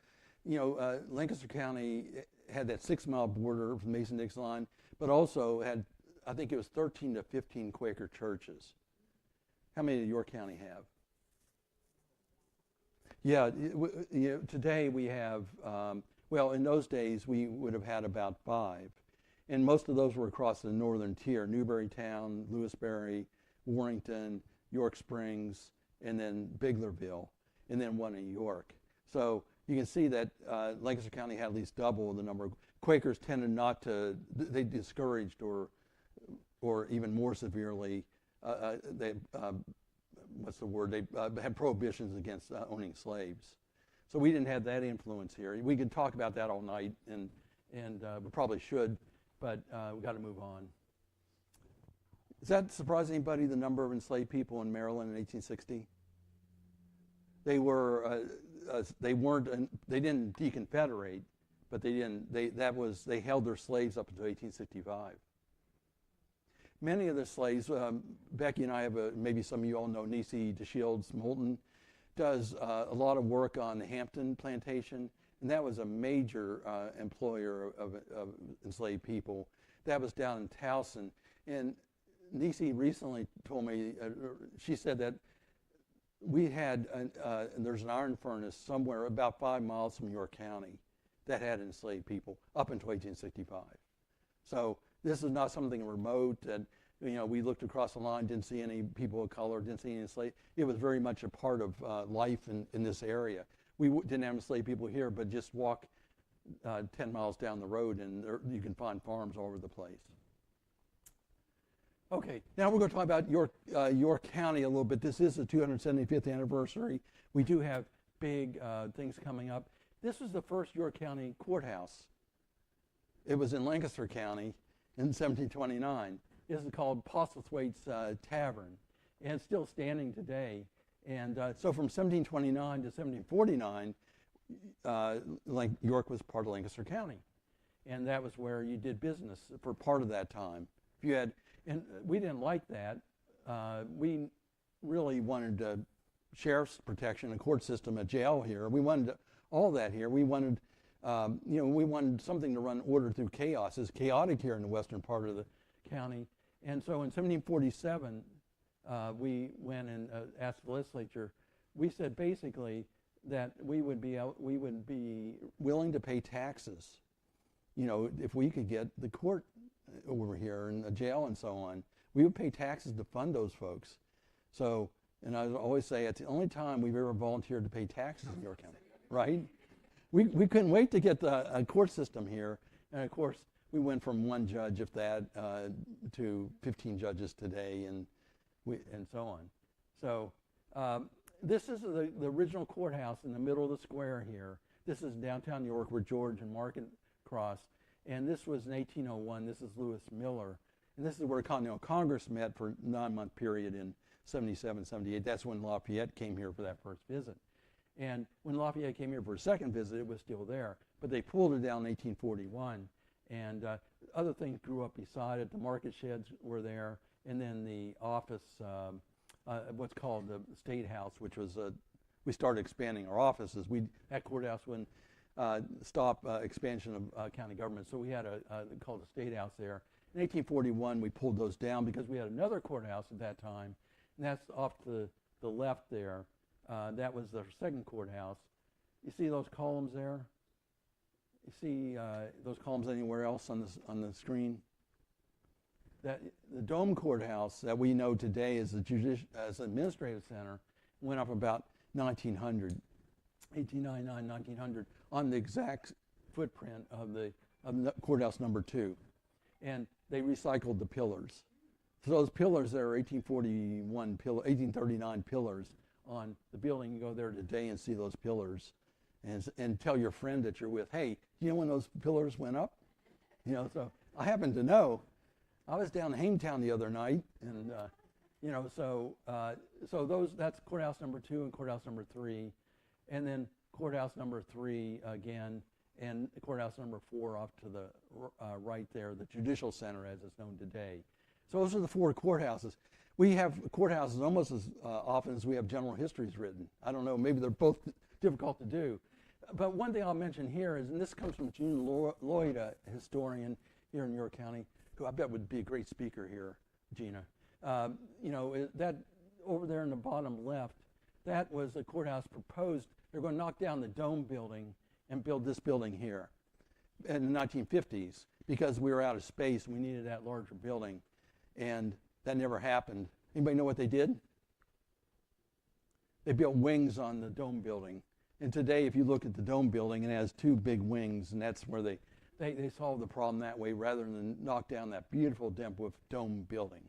Lancaster County had that 6-mile border from the Mason-Dixon line, but also had, I think it was 13 to 15 Quaker churches. How many did York County have? Yeah, today we have, in those days we would have had about 5. And most of those were across the northern tier: Newburytown, Lewisberry, Warrington, York Springs, and then Biglerville, and then one in York. So you can see that Lancaster County had at least double the number. Quakers tended not to, they discouraged or even more severely, they had prohibitions against owning slaves. So we didn't have that influence here. We could talk about that all night, and we probably should, but we've got to move on. Does that surprise anybody, the number of enslaved people in Maryland in 1860? They didn't deconfederate, but they held their slaves up until 1865. Many of the slaves, Becky and I have maybe some of you all know Nisi DeShields Moulton, does a lot of work on the Hampton plantation, and that was a major employer of enslaved people. That was down in Towson. And Nisi recently told me, she said that we had, there's an iron furnace somewhere about 5 miles from York County that had enslaved people up until 1865. So this is not something remote that, we looked across the line, didn't see any people of color, didn't see any enslaved. It was very much a part of life in this area. We didn't have enslaved people here, but just walk 10 miles down the road and you can find farms all over the place. Okay, now we're going to talk about York County a little bit. This is the 275th anniversary. We do have big things coming up. This was the first York County courthouse. It was in Lancaster County in 1729. This is called Postlethwaite's Tavern, and it's still standing today. And so from 1729 to 1749, York was part of Lancaster County, and that was where you did business for part of that time. If you had, and we didn't like that. We really wanted sheriff's protection, a court system, a jail here. We wanted all that here. We wanted, we wanted something to run order through chaos. It's chaotic here in the western part of the county. And so in 1747, we went and asked the legislature. We said basically that we would be willing to pay taxes, if we could get the court over here and a jail and so on. We would pay taxes to fund those folks. So, and I always say it's the only time we've ever volunteered to pay taxes in York County, right? We couldn't wait to get a court system here, and of course we went from 1 judge, if that, to 15 judges today, and so on. So This is the original courthouse in the middle of the square here. This is downtown New York where George and Market cross. And this was in 1801. This is Lewis Miller. And this is where Continental Congress met for a 9-month period in 77, 78. That's when Lafayette came here for that first visit. And when Lafayette came here for a second visit, it was still there. But they pulled it down in 1841. And other things grew up beside it. The market sheds were there. And then the office, what's called the State House, which was, we started expanding our offices. That courthouse wouldn't stop expansion of county government. So we had called the State House there. In 1841, we pulled those down because we had another courthouse at that time. And that's off to the left there. That was the second courthouse. You see those columns there? You see those columns anywhere else on the screen? The Dome Courthouse that we know today as as an administrative center went up about 1900, 1899, 1900, on the exact footprint of the courthouse number 2. And they recycled the pillars. So those pillars there are 1839 pillars on the building. You go there today and see those pillars and tell your friend that you're with, hey, you know when those pillars went up? You know, so I happen to know. I was down in Hametown the other night, and that's courthouse number 2 and courthouse number 3, and then courthouse number 3 again, and courthouse number 4 off to the right there, the Judicial Center as it's known today. So those are the 4 courthouses. We have courthouses almost as often as we have general histories written. I don't know, maybe they're both difficult to do. But one thing I'll mention here is, and this comes from June Lloyd, a historian here in New York County, who I bet would be a great speaker here, Gina. That over there in the bottom left, that was a courthouse proposed. They're going to knock down the Dome building and build this building here in the 1950s because we were out of space and we needed that larger building. And that never happened. Anybody know what they did? They built wings on the Dome building. And today, if you look at the Dome building, it has 2 big wings, and that's where they solved the problem that way rather than knock down that beautiful Dempworth Dome building.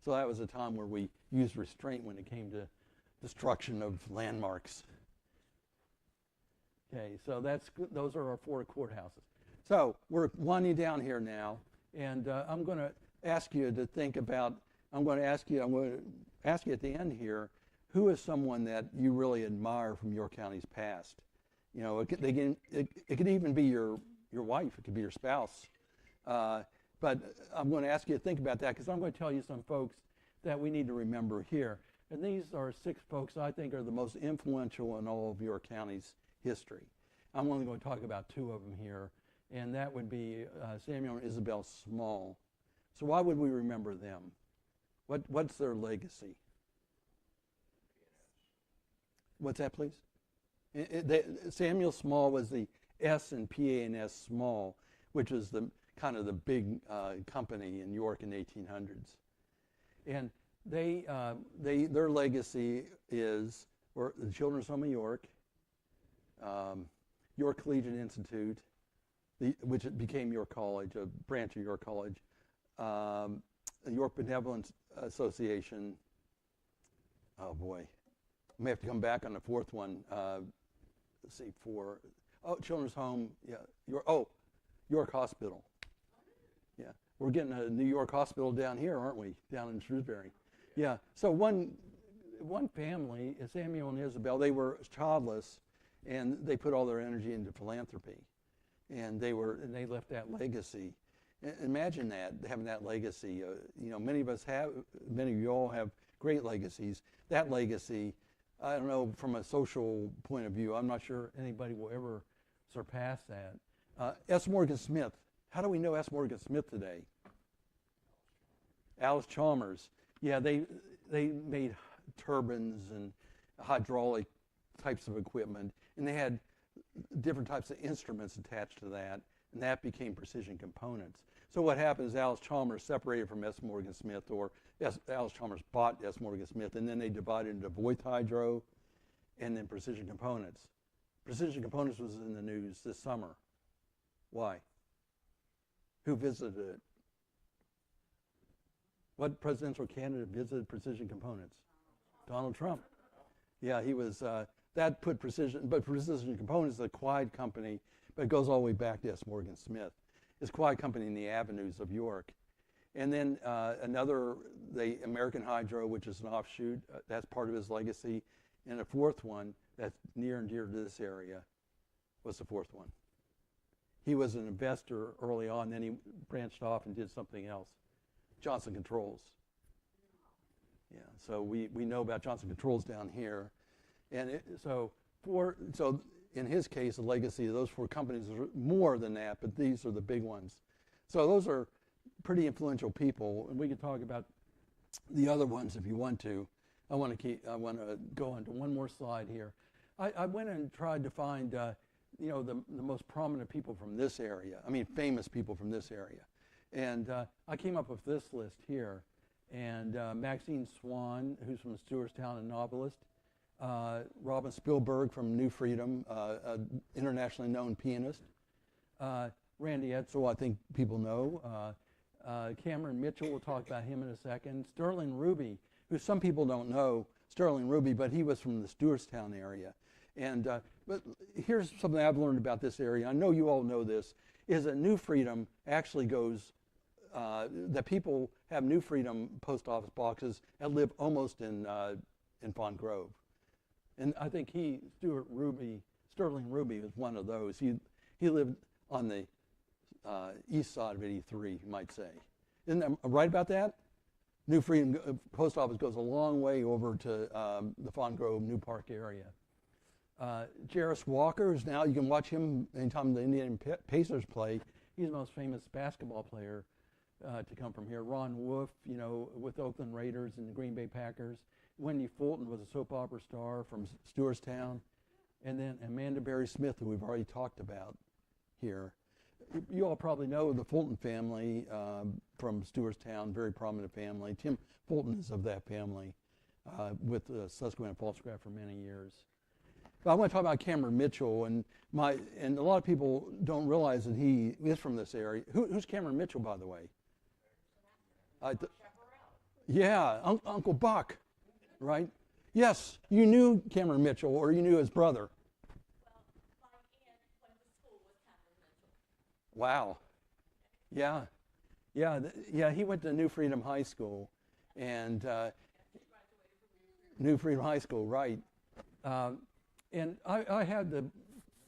So that was a time where we used restraint when it came to destruction of landmarks. Okay, so those are our 4 courthouses. So we're winding down here now, and I'm going to ask you to think about, I'm going to ask you at the end here, who is someone that you really admire from York County's past? You know, it could even be your wife, it could be your spouse. But I'm going to ask you to think about that because I'm going to tell you some folks that we need to remember here. And these are 6 folks I think are the most influential in all of York County's history. I'm only going to talk about 2 of them here, and that would be Samuel and Isabel Small. So why would we remember them? What's their legacy? What's that, please? Samuel Small was the S and PA&S Small, which was the kind of the big company in York in the 1800s. And their legacy is the Children's Home of York, York Collegiate Institute, which became York College, a branch of York College, the York Benevolent Association. Oh boy, I may have to come back on the 4th one. Let's see, Children's Home, yeah. York Hospital. Yeah, we're getting a New York hospital down here, aren't we? Down in Shrewsbury. Yeah. So one family, Samuel and Isabel, they were childless, and they put all their energy into philanthropy, and they left that legacy. Imagine that, having that legacy. Many of you all have great legacies. That legacy, I don't know, from a social point of view, I'm not sure anybody will ever surpass that. S. Morgan Smith. How do we know S. Morgan Smith today? Alice Chalmers. Yeah, they made turbines and hydraulic types of equipment, and they had different types of instruments attached to that, and that became precision components. So what happened is Alice Chalmers separated from S. Morgan Smith, or Alice Chalmers bought S. Morgan Smith, and then they divided into Voith Hydro and then Precision Components. Precision Components was in the news this summer. Why? Who visited it? What presidential candidate visited Precision Components? Donald Trump. Yeah, he was, that put Precision, but Precision Components is a quiet company, but it goes all the way back to S. Morgan Smith. It's a quiet company in the avenues of York. And then the American Hydro, which is an offshoot, that's part of his legacy. And a fourth one that's near and dear to this area was the fourth one. He was an investor early on, then he branched off and did something else. Johnson Controls. Yeah, so we know about Johnson Controls down here. And so in his case, the legacy of those four companies is more than that, but these are the big ones. So those are pretty influential people, and we can talk about the other ones if you want to. I want to go on to one more slide here. I went and tried to find the most prominent people from this area. I mean, famous people from this area. And I came up with this list here. And Maxine Swan, who's from Stewartstown, a novelist. Robin Spielberg from New Freedom, an internationally known pianist. Randy Edsel, I think people know. Cameron Mitchell, we'll talk about him in a second. Sterling Ruby, who some people don't know, Sterling Ruby, but he was from the Stewartstown area. And but here's something I've learned about this area. I know you all know this, is that New Freedom actually goes, that people have New Freedom post office boxes that live almost in Fawn Grove. And I think Sterling Ruby was one of those. He lived on the east side of 83, you might say. Isn't that right about that? New Freedom Post Office goes a long way over to the Fawn Grove, New Park area. Jarris Walker, who's now, you can watch him anytime the Indiana Pacers play. He's the most famous basketball player to come from here. Ron Wolf, with Oakland Raiders and the Green Bay Packers. Wendy Fulton was a soap opera star from Stewartstown. And then Amanda Berry Smith, who we've already talked about here. You all probably know the Fulton family from Stewartstown, very prominent family. Tim Fulton is of that family with Susquehanna Falls-Graf for many years. But I want to talk about Cameron Mitchell, and a lot of people don't realize that he is from this area. Who's Cameron Mitchell, by the way? Yeah, Uncle Buck, right? Yes, you knew Cameron Mitchell, or you knew his brother. Well, my aunt went to school with Cameron Mitchell. Wow. Yeah, he went to New Freedom High School, and New Freedom High School, right. And I had the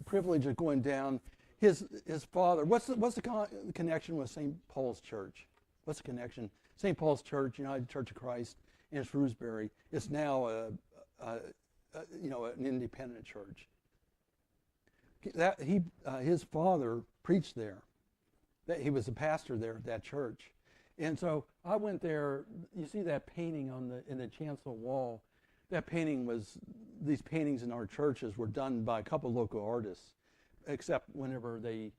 privilege of going down. His father, what's the connection with St. Paul's Church? What's the connection? St. Paul's Church, United Church of Christ in Shrewsbury, it's now an independent church. His father preached there. He was a pastor there at that church. And so I went there. You see that painting in the chancel wall. That painting these paintings in our churches were done by a couple local artists, except whenever they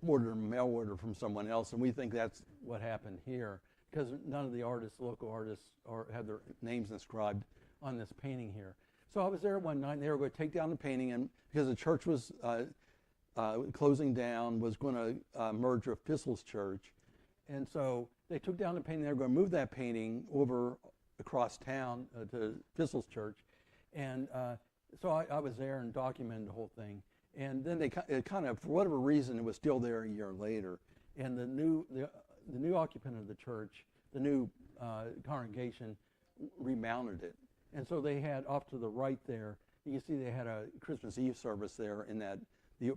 ordered a mail order from someone else, and we think that's what happened here, because none of the local artists, had their names inscribed on this painting here. So I was there one night, and they were going to take down the painting, and because the church was closing down, was going to merge with Fissel's church, and so they took down the painting. They were going to move that painting over across town to Fissel's church, and so I was there and documented the whole thing. And then it kind of, for whatever reason, it was still there a year later, and the new occupant of the church, the new congregation, remounted it. And so they had off to the right there, you can see they had a Christmas Eve service there in the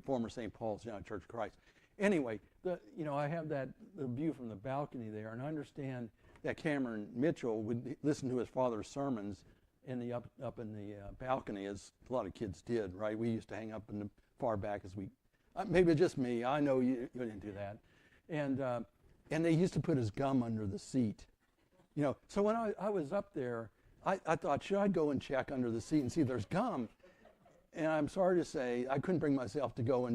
former St. Paul's United Church of Christ. Anyway, I have the view from the balcony there, and I understand that Cameron Mitchell would listen to his father's sermons up in the balcony, as a lot of kids did, right? We used to hang up in the far back as maybe just me. I know you didn't do that. And they used to put his gum under the seat. So when I was up there, I thought, should I go and check under the seat and see if there's gum? And I'm sorry to say, I couldn't bring myself to go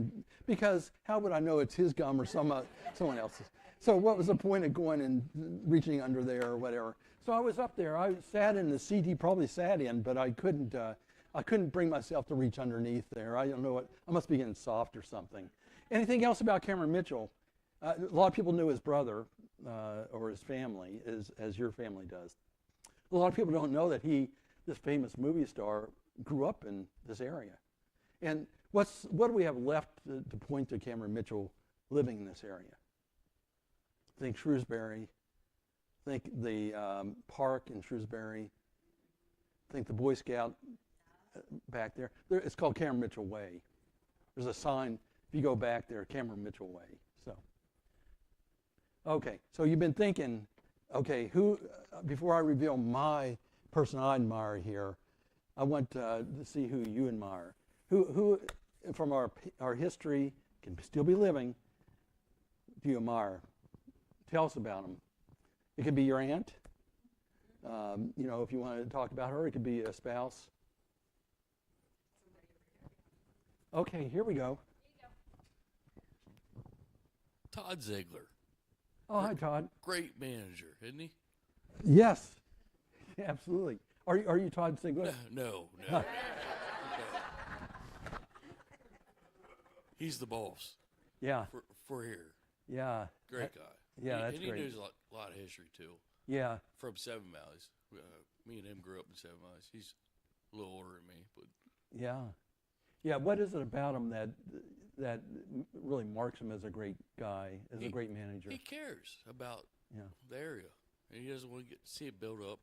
because how would I know it's his gum or someone else's? So what was the point of going and reaching under there or whatever? So I was up there. I sat in the seat he probably sat in, but I couldn't bring myself to reach underneath there. I don't know what. I must be getting soft or something. Anything else about Cameron Mitchell? A lot of people knew his brother or his family, as your family does. A lot of people don't know that this famous movie star, grew up in this area. And what do we have left to point to Cameron Mitchell living in this area? Think Shrewsbury. Think the park in Shrewsbury. Think the Boy Scout back there. It's called Cameron Mitchell Way. There's a sign, if you go back there, Cameron Mitchell Way. So, okay, so you've been thinking, okay, before I reveal my person I admire here, I want to see who you admire. Who from our history can still be living, do you admire? Tell us about them. It could be your aunt. If you want to talk about her, it could be a spouse. Okay, here we go. Todd Ziegler. Oh, hi, Todd. Great manager, isn't he? Yes, absolutely. Are you Todd Ziegler? No. He's the boss. Yeah. For here. Yeah. Great guy. Yeah, that's and great. he knows a lot of history too. Yeah. From Seven Valleys. Me and him grew up in Seven Valleys. He's a little older than me, but Yeah. Yeah. What is it about him that really marks him as a great guy, as a great manager? he cares about Yeah. the area, and he doesn't want to see it built up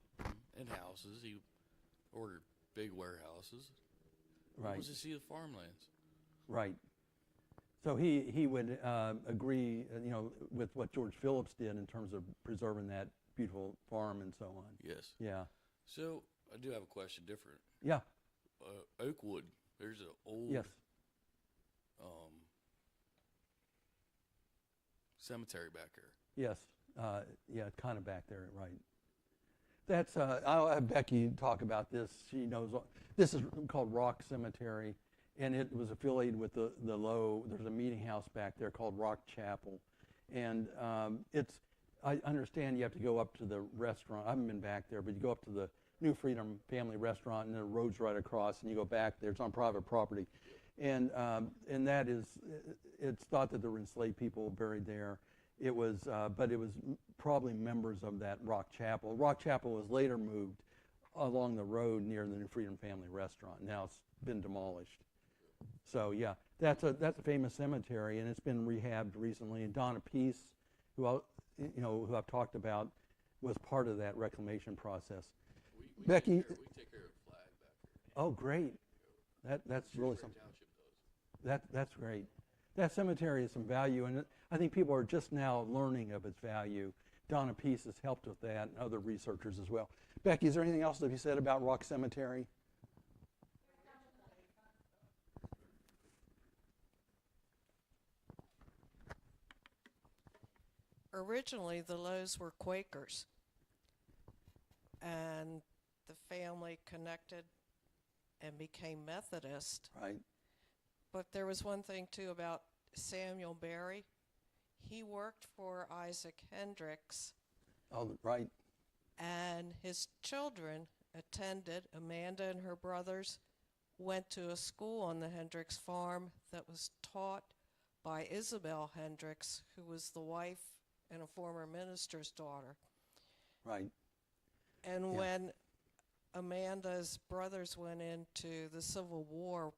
in houses. He ordered big warehouses. He Right. wants to see the farmlands. Right. So he would agree, with what George Phillips did in terms of preserving that beautiful farm and so on. Yes. Yeah. So I do have a question different. Yeah. Oakwood, there's an old Yes. cemetery back there. Yes. Yeah, kind of back there, right. That's, I'll have Becky talk about this. She knows, this is called Rock Cemetery, and it was affiliated with the there's a meeting house back there called Rock Chapel. And I understand you have to go up to the restaurant. I haven't been back there, but you go up to the New Freedom Family Restaurant, and the road's right across, and you go back there. It's on private property. And that is, it's thought that there were enslaved people buried there. It was, but it was probably members of that Rock Chapel. Rock Chapel was later moved along the road near the New Freedom Family Restaurant. Now it's been demolished. So yeah, that's a famous cemetery, and it's been rehabbed recently. And Donna Peace, who I've talked about, was part of that reclamation process. We Becky, we take care of the flag back there. oh great, that's really Shrewsbury something. Township does. That's great. That cemetery has some value, and I think people are just now learning of its value. Donna Peace has helped with that, and other researchers as well. Becky, is there anything else that you said about Rock Cemetery? Originally, the Lowe's were Quakers, and the family connected and became Methodist. Right. But there was one thing, too, about Samuel Berry. He worked for Isaac Hendricks, Oh, right. and his children attended. Amanda and her brothers went to a school on the Hendricks farm that was taught by Isabel Hendricks, who was the wife and a former minister's daughter. Right. And Yeah. when Amanda's brothers went into the Civil War,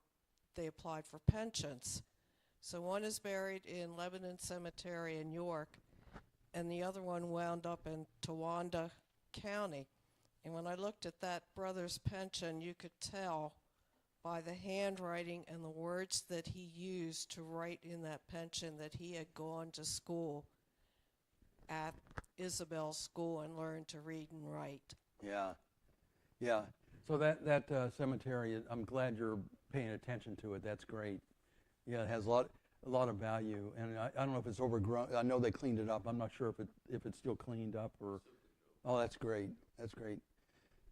they applied for pensions. So one is buried in Lebanon Cemetery in York, and the other one wound up in Towanda County. And when I looked at that brother's pension, you could tell by the handwriting and the words that he used to write in that pension that he had gone to school at Isabel's school and learned to read and write. Yeah. Yeah. So that cemetery, I'm glad you're paying attention to it. That's great. Yeah, it has a lot of value, and I don't know if it's overgrown. I know they cleaned it up. I'm not sure if it's still cleaned up or. Oh, that's great. That's great.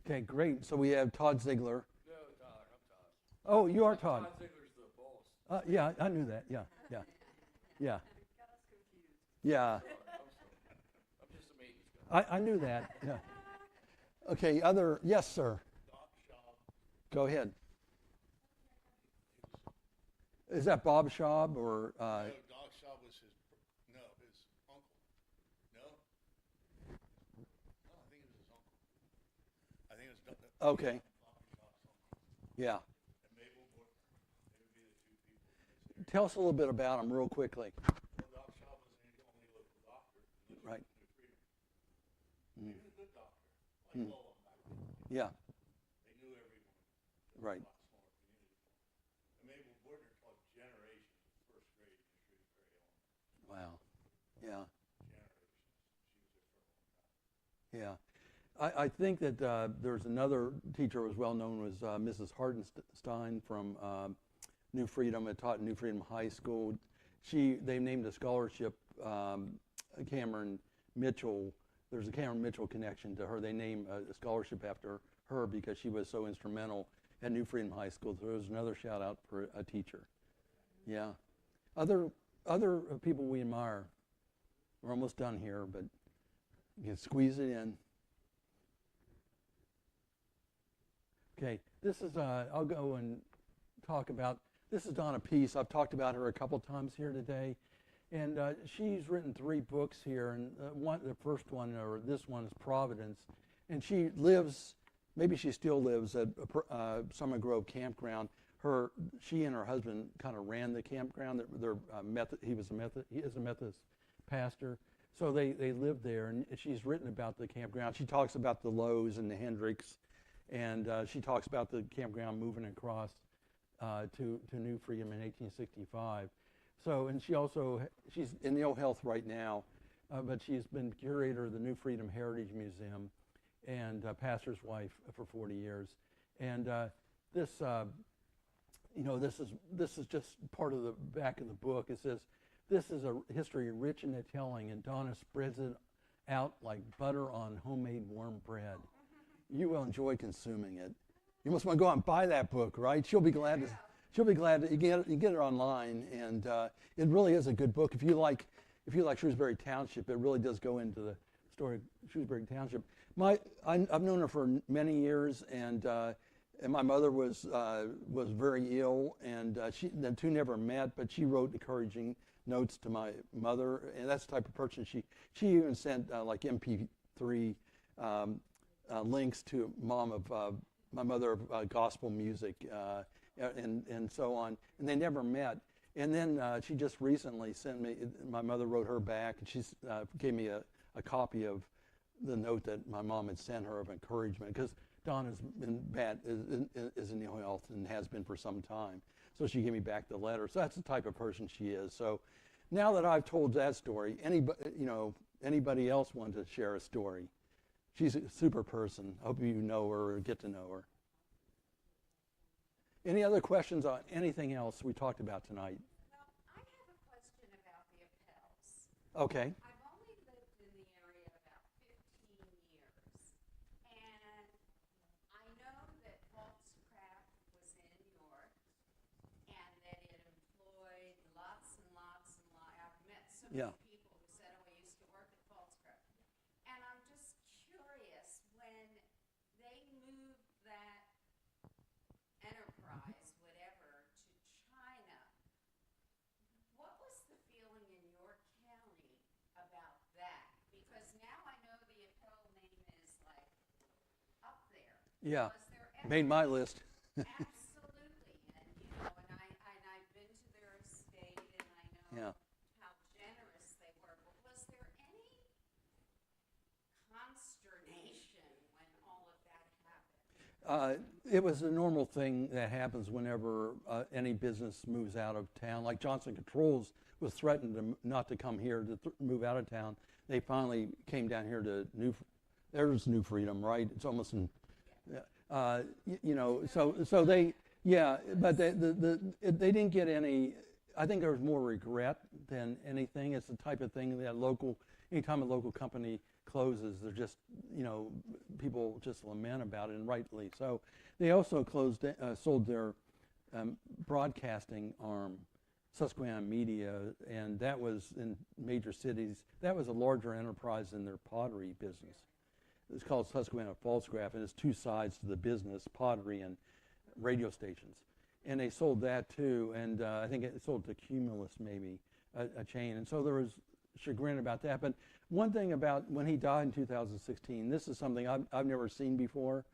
Okay, great. So we have Todd Ziegler. No, Todd, I'm Todd. Oh, you are Todd. Todd Ziegler's the boss. Yeah, I knew that. Yeah. Yeah. Yeah. I'm just a maintenance guy. I knew that. Yeah. Okay. Yes, sir. Go ahead. Is that Bob Schaub or? No, Doc Shaw was his uncle. No? No, I think it was his uncle. I think it was Okay. Bobby Shaw's uncle. Yeah. and Mabel Bortner. They would be the two people in this area. Tell us a little bit about them real quickly. Well, Doc Shaw was the only local doctor in this Right. New Freedom. He was a good doctor, like Mm. Lowell back then. Yeah. They knew everyone. Right. A lot smaller community. And Mabel Bortner taught generations of first grade in Shrewsbury, Illinois. Wow. Yeah. Generations. She was there for a long time. Yeah. I think that there's another teacher who was well known was Mrs. Hardenstein from New Freedom. Had taught New Freedom High School. They named a scholarship Cameron Mitchell. There's a Cameron Mitchell connection to her. They named a scholarship after her because she was so instrumental at New Freedom High School. So there's another shout out for a teacher. Yeah. Other people we admire. We're almost done here, but you can squeeze it in. Okay, this is, I'll go and talk about, this is Donna Peace. I've talked about her a couple times here today. And she's written 3 books here. And the first one, or this one, is Providence. And she lives, maybe she still lives at Summer Grove Campground. She and her husband kind of ran the campground. He is a Methodist pastor. So they lived there. And she's written about the campground. She talks about the Lowe's and the Hendricks. And she talks about the campground moving across to New Freedom in 1865. So, and she's in ill health right now, but she's been curator of the New Freedom Heritage Museum and pastor's wife for 40 years. And this is just part of the back of the book. It says, this is a history rich in the telling, and Donna spreads it out like butter on homemade warm bread. You will enjoy consuming it. You must want to go out and buy that book, right? She'll be glad that you get it online, and it really is a good book. If you like Shrewsbury Township, it really does go into the story of Shrewsbury Township. I've known her for many years, and my mother was very ill, and the two never met, but she wrote encouraging notes to my mother, and that's the type of person she even sent like MP3 links to my mother of gospel music and so on, and they never met. And then she just recently sent me, my mother wrote her back, and she gave me a copy of the note that my mom had sent her of encouragement, because Dawn is in ill health and has been for some time. So she gave me back the letter. So that's the type of person she is. So now that I've told that story, anybody else want to share a story? She's a super person. Hope you know her or get to know her. Any other questions on anything else we talked about tonight? Well, I have a question about the Appels. Okay. I've only lived in the area about 15 years, and I know that Volkscraft was in York, and that it employed lots and lots and lots. I've met so many people who said, "Oh, I used to work at Volkscraft," and I'm just curious, when they moved that enterprise, whatever, to China, what was the feeling in York County about that? Because now I know the Appel name is like up there. Yeah. Was there ever, Made my list. absolutely, and I've been to their estate, and I know how generous they were. But was there any consternation when all of that happened? It was a normal thing that happens whenever any business moves out of town. Like Johnson Controls was threatened not to come here, to move out of town. They finally came down here to there's New Freedom, right? It's almost in, so they, but they didn't get any. I think there was more regret than anything. It's the type of thing that anytime a local company closes, they're just, people just lament about it, and rightly so. They also sold their broadcasting arm, Susquehanna Media, and that was in major cities. That was a larger enterprise than their pottery business. It's called Susquehanna Volkscraft, and it's two sides to the business, pottery and radio stations. And they sold that too, and I think it sold to Cumulus, maybe, a chain. And so there was chagrin about that. But one thing about when he died in 2016, this is something I've never seen before.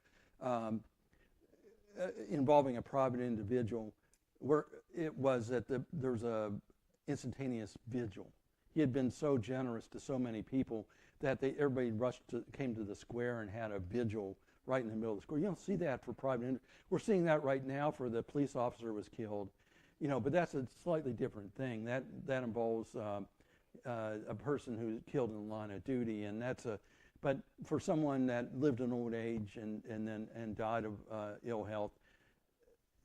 involving a private individual, where it was that there's a instantaneous vigil. He had been so generous to so many people that everybody came to the square and had a vigil right in the middle of the square. You don't see that for private. We're seeing that right now for the police officer who was killed, but that's a slightly different thing. That involves a person who's killed in the line of duty, and but for someone that lived in old age and died of ill health,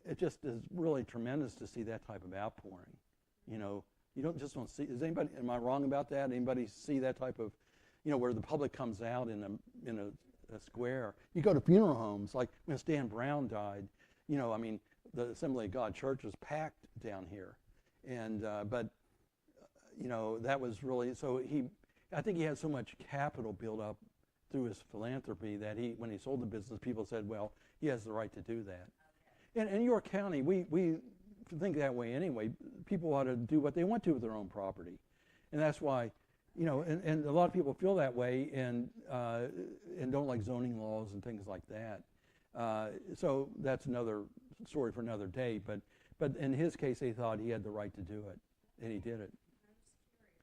it just is really tremendous to see that type of outpouring. You don't just want to see. Am I wrong about that? Anybody see that type of, where the public comes out in a square? You go to funeral homes, like when Stan Brown died. The Assembly of God Church was packed down here, and but that was really so. I think he had so much capital built up through his philanthropy that when he sold the business, people said, well, he has the right to do that. And in York County, we think that way anyway. People ought to do what they want to with their own property, and that's why, and a lot of people feel that way and don't like zoning laws and things like that. So that's another story for another day. But in his case, they thought he had the right to do it, and he did it.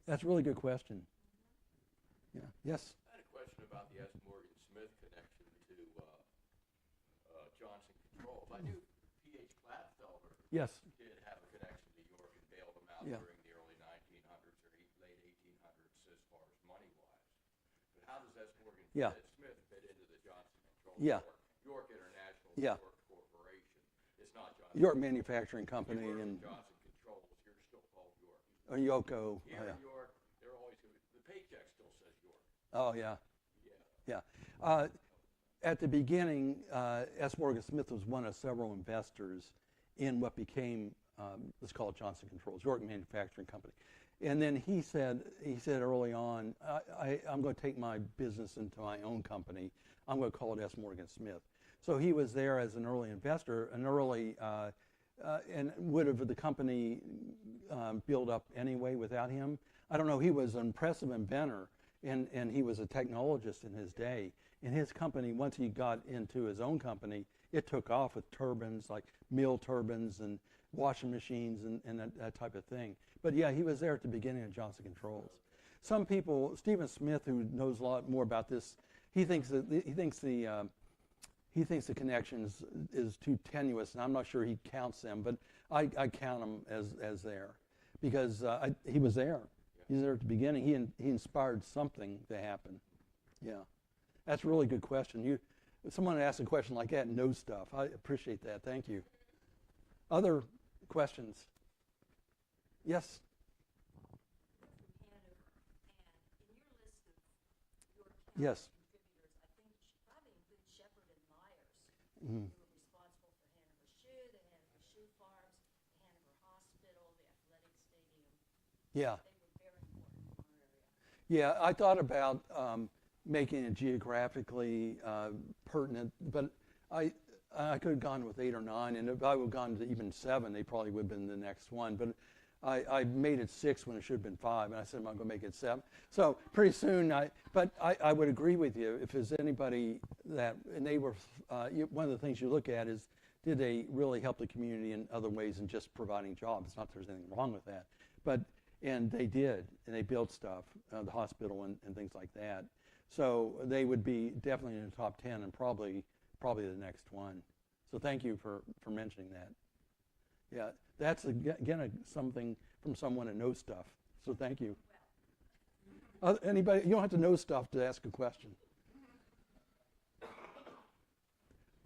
That's a really good question. Yeah. Yes. I had a question about the S. Morgan Smith connection to Johnson Controls. I knew P.H. Gladfelder Yes. did have a connection to York and bailed him out Yeah. during the early 1900s or late 1800s as far as money-wise. But how does S. Morgan Yeah. Smith fit into the Johnson Controls? Yeah. York International, Yeah. York Corporation. It's not Johnson. York Manufacturing Company You work and for Johnson Controls. You're still called York. Yoko. Here Yeah. in York, they're always going to, the paycheck still says York. Oh, yeah. Yeah. Yeah. At the beginning, S. Morgan Smith was one of several investors in what became, let's call it Johnson Controls, York Manufacturing Company. And then he said early on, I'm going to take my business into my own company. I'm going to call it S. Morgan Smith. So he was there as an early investor, and would have the company built up anyway without him? I don't know. He was an impressive inventor, and he was a technologist in his day. And his company, once he got into his own company, it took off with turbines, like mill turbines and washing machines and that type of thing. But yeah, he was there at the beginning of Johnson Controls. Some people, Stephen Smith, who knows a lot more about this, he thinks the connection is too tenuous, and I'm not sure he counts them, but I count them as there, because he was there. He was there at the beginning. He inspired something to happen. Yeah, that's a really good question. Someone asked a question like that knows stuff. I appreciate that. Thank you. Other questions? Yes. From Hanover, and in your list of your county Yes. contributors, I think you should probably include Shepherd and Myers, Mm. who were responsible for Hanover Shoe, the Hanover Shoe Farms, the Hanover Hospital, the athletic stadium. Yeah. They were very important in our area. Yeah, I thought about making it geographically pertinent, but I could have gone with 8 or 9, and if I would have gone to even 7, they probably would have been the next one. But I made it 6 when it should have been 5, and I said I'm going to make it 7. So pretty soon, but I would agree with you if there's anybody that, and they were, one of the things you look at is, did they really help the community in other ways than just providing jobs? It's not that there's anything wrong with that, and they did, and they built stuff, the hospital and things like that. So they would be definitely in the top 10 and probably the next one. So thank you for mentioning that. Yeah, that's again something from someone that knows stuff. So thank you. Anybody? You don't have to know stuff to ask a question.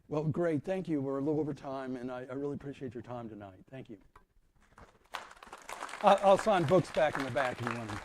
Well, great. Thank you. We're a little over time, and I really appreciate your time tonight. Thank you. I'll sign books back in the back if you want them.